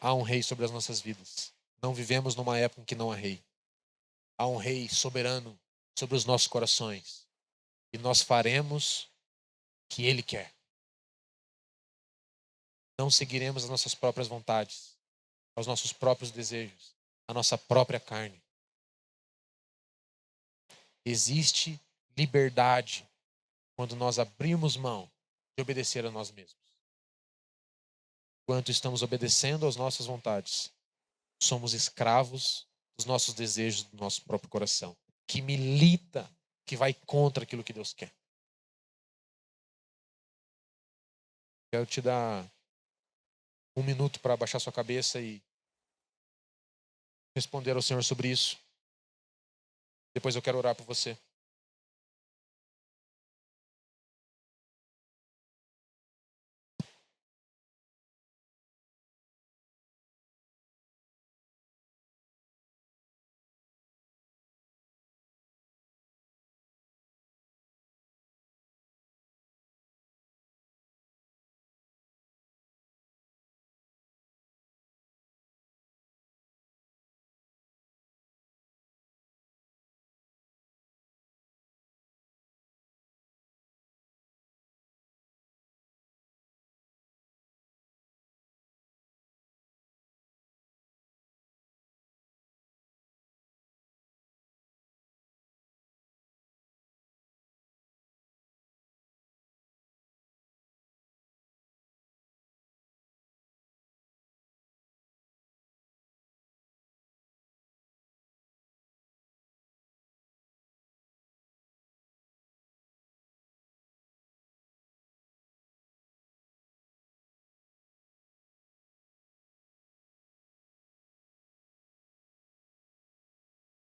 Há um rei sobre as nossas vidas. Não vivemos numa época em que não há rei. Há um rei soberano sobre os nossos corações. E nós faremos o que Ele quer. Não seguiremos as nossas próprias vontades, aos nossos próprios desejos, a nossa própria carne. Existe liberdade quando nós abrimos mão de obedecer a nós mesmos. Enquanto estamos obedecendo às nossas vontades, somos escravos dos nossos desejos, do nosso próprio coração, que milita, que vai contra aquilo que Deus quer. Quero te dar 1 minuto para abaixar sua cabeça e responder ao Senhor sobre isso. Depois eu quero orar por você.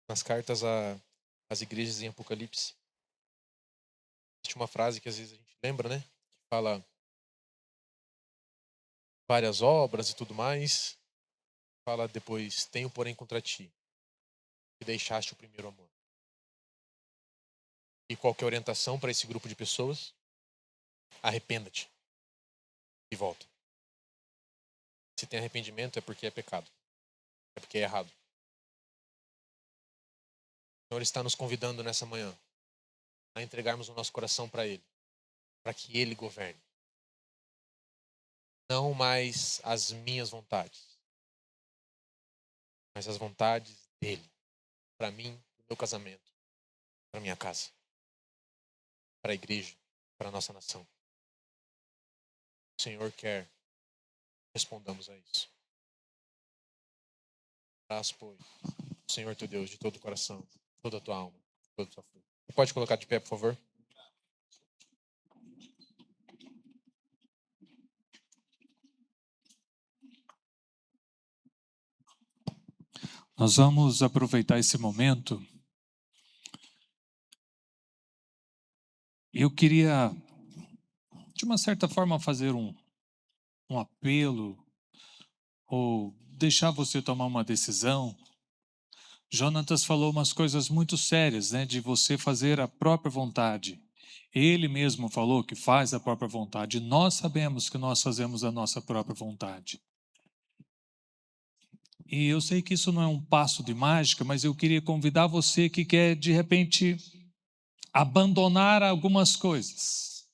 Nas cartas às igrejas em Apocalipse, existe uma frase que às vezes a gente lembra, né? Que fala várias obras e tudo mais. Fala depois, tenho porém contra ti, que deixaste o primeiro amor. E qual que é a orientação para esse grupo de pessoas? Arrependa-te e volta. Se tem arrependimento é porque é pecado. É porque é errado. O Senhor está nos convidando nessa manhã a entregarmos o nosso coração para Ele, para que Ele governe. Não mais as minhas vontades, mas as vontades dEle, para mim, para o meu casamento, para a minha casa, para a igreja, para a nossa nação. O Senhor quer que respondamos a isso. Orás, pois, o Senhor teu Deus, de todo o coração, toda a tua alma, toda a tua força. Pode colocar de pé, por favor? Nós vamos aproveitar esse momento. Eu queria, de uma certa forma, fazer um apelo ou deixar você tomar uma decisão. Jonatas falou umas coisas muito sérias, né? De você fazer a própria vontade Ele mesmo falou que faz a própria vontade. Nós sabemos que nós fazemos a nossa própria vontade. E eu sei que isso não é um passo de mágica, mas eu queria convidar você que quer, de repente, abandonar algumas coisas,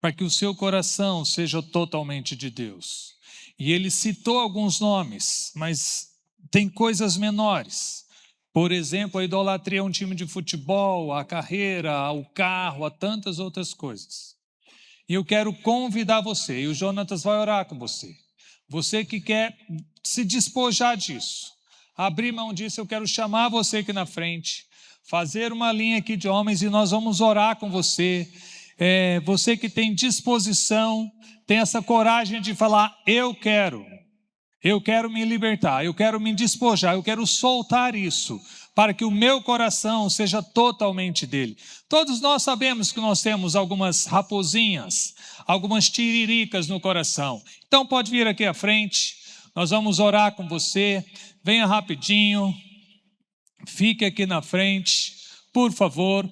para que o seu coração seja totalmente de Deus. E ele citou alguns nomes, mas tem coisas menores. Por exemplo, a idolatria a um time de futebol, a carreira, ao carro, a tantas outras coisas. E eu quero convidar você, e o Jonatas vai orar com você. Você que quer se despojar disso, abrir mão disso, eu quero chamar você aqui na frente, fazer uma linha aqui de homens e nós vamos orar com você. Você que tem disposição, tem essa coragem de falar, eu quero me libertar, eu quero me despojar, eu quero soltar isso, para que o meu coração seja totalmente dele. Todos nós sabemos que nós temos algumas raposinhas, algumas tiriricas no coração. Então pode vir aqui à frente, nós vamos orar com você. Venha rapidinho, fique aqui na frente, por favor.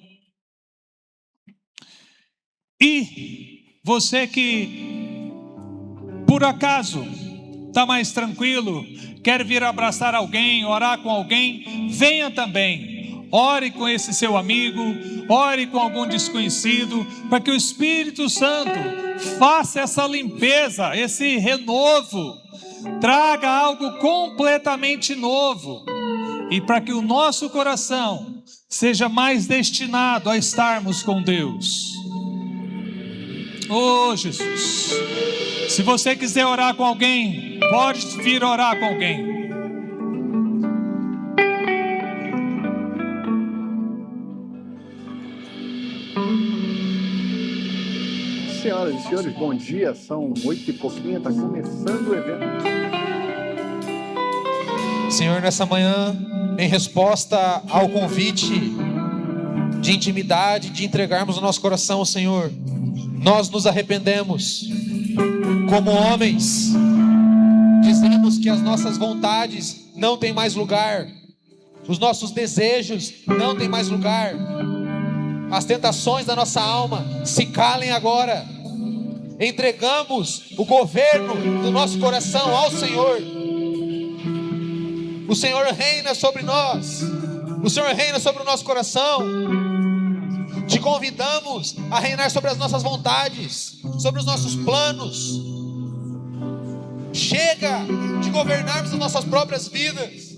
E você que, por acaso, está mais tranquilo, quer vir abraçar alguém, orar com alguém, venha também. Ore com esse seu amigo, ore com algum desconhecido, para que o Espírito Santo faça essa limpeza, esse renovo, traga algo completamente novo, e para que o nosso coração seja mais destinado a estarmos com Deus. Oh, Jesus! Se você quiser orar com alguém, pode vir orar com alguém. Senhoras e senhores, bom dia. São 8 e pouquinho, está começando o evento. Senhor, nessa manhã, em resposta ao convite de intimidade, de entregarmos o nosso coração ao Senhor, nós nos arrependemos. Como homens, dizemos que as nossas vontades não têm mais lugar, os nossos desejos não têm mais lugar, as tentações da nossa alma se calem agora. Entregamos o governo do nosso coração ao Senhor. O Senhor reina sobre nós, o Senhor reina sobre o nosso coração. Te convidamos a reinar sobre as nossas vontades, sobre os nossos planos. Chega de governarmos as nossas próprias vidas.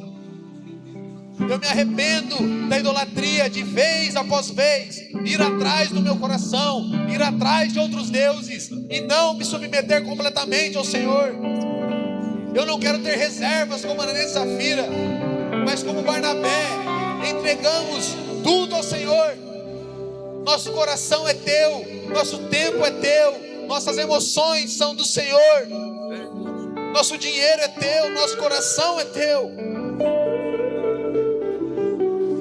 Eu me arrependo da idolatria de vez após vez, ir atrás do meu coração, ir atrás de outros deuses e não me submeter completamente ao Senhor. Eu não quero ter reservas como Ananias e Safira, mas como Barnabé, entregamos tudo ao Senhor. Nosso coração é teu, nosso tempo é teu, nossas emoções são do Senhor, nosso dinheiro é teu, nosso coração é teu.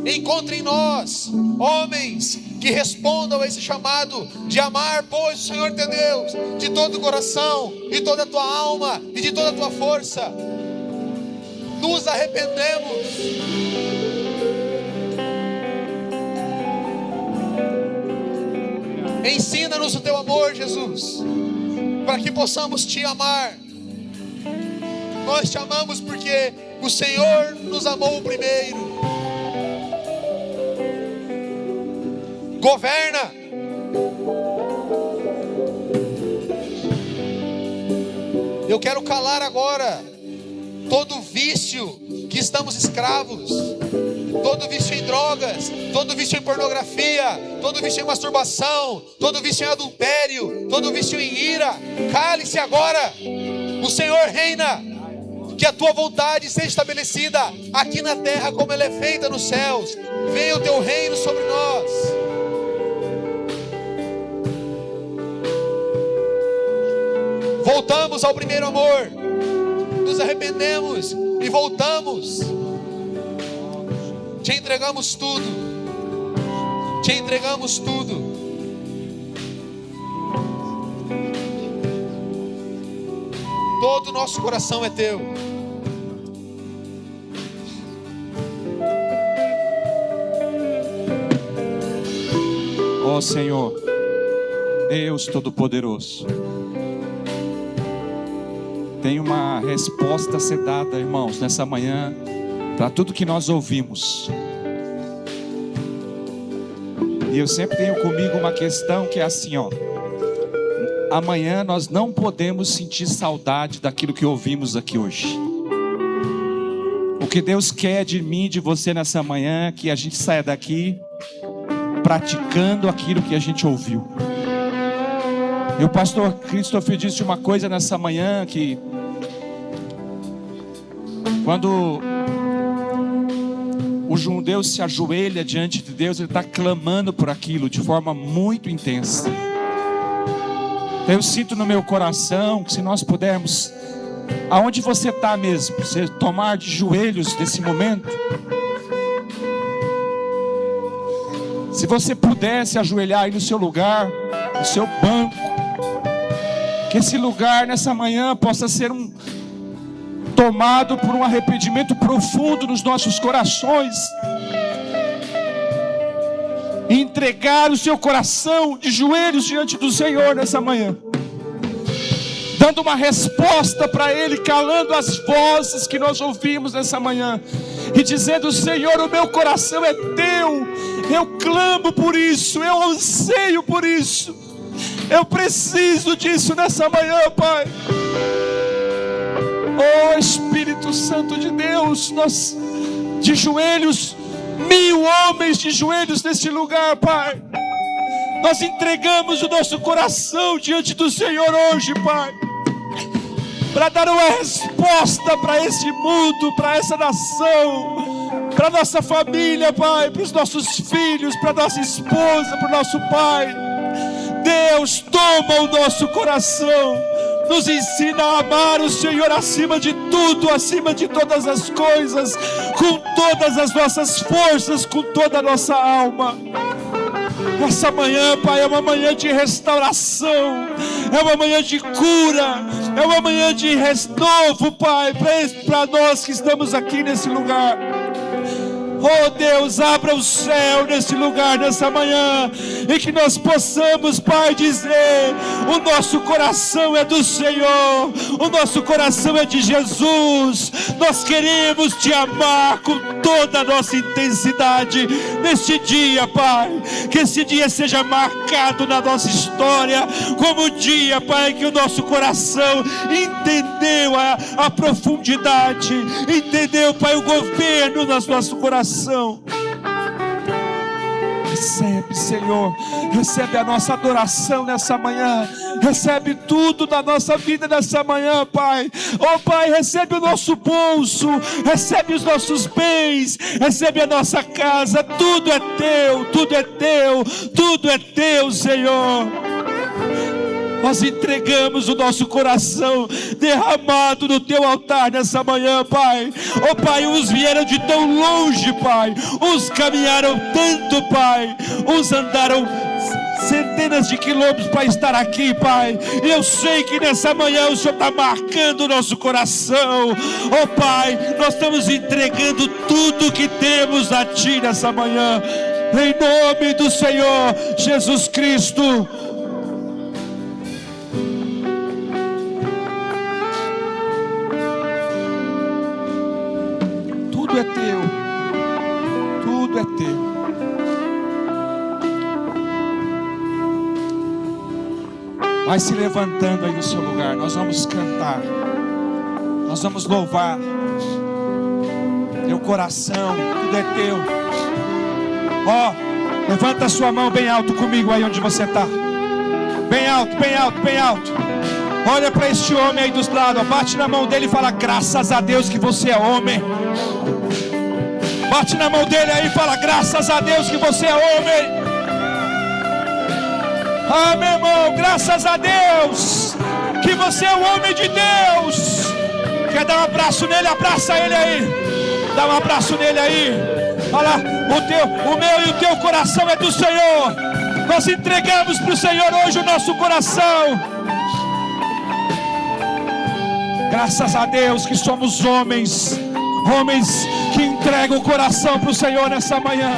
Encontre em nós homens que respondam a esse chamado de amar, pois o Senhor teu Deus, de todo o coração, de toda a tua alma e de toda a tua força. Nos arrependemos. Ensina-nos o teu amor, Jesus, para que possamos te amar. Nós te amamos porque o Senhor nos amou primeiro. Governa. Eu quero calar agora todo vício que estamos escravos, todo vício em drogas, todo vício em pornografia, todo vício em masturbação, todo vício em adultério, todo vício em ira. Cale-se agora. O Senhor reina. Que a tua vontade seja estabelecida aqui na terra como ela é feita nos céus. Venha o teu reino sobre nós. Voltamos ao primeiro amor. Nos arrependemos e voltamos. Te entregamos tudo. Te entregamos tudo. Todo o nosso coração é teu. Ó Senhor, Deus Todo-Poderoso, tem uma resposta a ser dada, irmãos, nessa manhã, para tudo que nós ouvimos. E eu sempre tenho comigo uma questão que é assim, ó. Amanhã nós não podemos sentir saudade daquilo que ouvimos aqui hoje. O que Deus quer de mim e de você nessa manhã é que a gente saia daqui praticando aquilo que a gente ouviu. E o pastor Christopher disse uma coisa nessa manhã, que quando o judeu se ajoelha diante de Deus, ele está clamando por aquilo de forma muito intensa. Eu sinto no meu coração que se nós pudermos, aonde você está mesmo, você tomar de joelhos nesse momento, se você pudesse ajoelhar aí no seu lugar, no seu banco, que esse lugar nessa manhã possa ser tomado por um arrependimento profundo nos nossos corações, e entregar o seu coração de joelhos diante do Senhor nessa manhã, dando uma resposta para Ele, calando as vozes que nós ouvimos nessa manhã, e dizendo: Senhor, o meu coração é Teu, eu clamo por isso, eu anseio por isso, eu preciso disso nessa manhã, Pai. Oh Espírito Santo de Deus, nós de joelhos, 1000 homens de joelhos nesse lugar, Pai, nós entregamos o nosso coração diante do Senhor hoje, Pai, para dar uma resposta para esse mundo, para essa nação, para nossa família, Pai, para os nossos filhos, para nossa esposa, para o nosso Pai. Deus, toma o nosso coração, nos ensina a amar o Senhor acima de tudo, acima de todas as coisas, com todas as nossas forças, com toda a nossa alma. Essa manhã, Pai, é uma manhã de restauração, é uma manhã de cura, é uma manhã de renovo, Pai, para nós que estamos aqui nesse lugar. Oh Deus, abra o céu nesse lugar, nessa manhã, e que nós possamos, Pai, dizer: o nosso coração é do Senhor, o nosso coração é de Jesus, nós queremos Te amar com toda a nossa intensidade neste dia, Pai. Que esse dia seja marcado na nossa história como o dia, Pai, que o nosso coração entendeu a profundidade, entendeu, Pai, o governo do nosso coração. Recebe, Senhor, recebe a nossa adoração nessa manhã, recebe tudo da nossa vida nessa manhã, Pai. Oh Pai, recebe o nosso bolso, recebe os nossos bens, recebe a nossa casa, tudo é Teu, tudo é Teu, tudo é Teu, Senhor. Nós entregamos o nosso coração derramado no Teu altar nessa manhã, Pai. Oh Pai, uns vieram de tão longe, Pai, uns caminharam tanto, Pai, uns andaram centenas de quilômetros para estar aqui, Pai. E eu sei que nessa manhã o Senhor está marcando o nosso coração. Oh Pai, nós estamos entregando tudo que temos a Ti nessa manhã, em nome do Senhor Jesus Cristo. Tudo é Teu, tudo é Teu. Vai se levantando aí no seu lugar, nós vamos cantar, nós vamos louvar. Teu coração, tudo é Teu. Ó, levanta a sua mão bem alto comigo aí onde você está. Bem alto, bem alto, bem alto. Olha para este homem aí dos lados, bate na mão dele e fala: graças a Deus que você é homem. Bate na mão dele aí e fala: graças a Deus que você é homem. Ah, meu irmão, graças a Deus que você é um homem de Deus. Quer dar um abraço nele? Abraça ele aí. Dá um abraço nele aí. Fala: o meu e o teu coração é do Senhor. Nós entregamos para o Senhor hoje o nosso coração. Graças a Deus que somos homens que entregam o coração para o Senhor nessa manhã.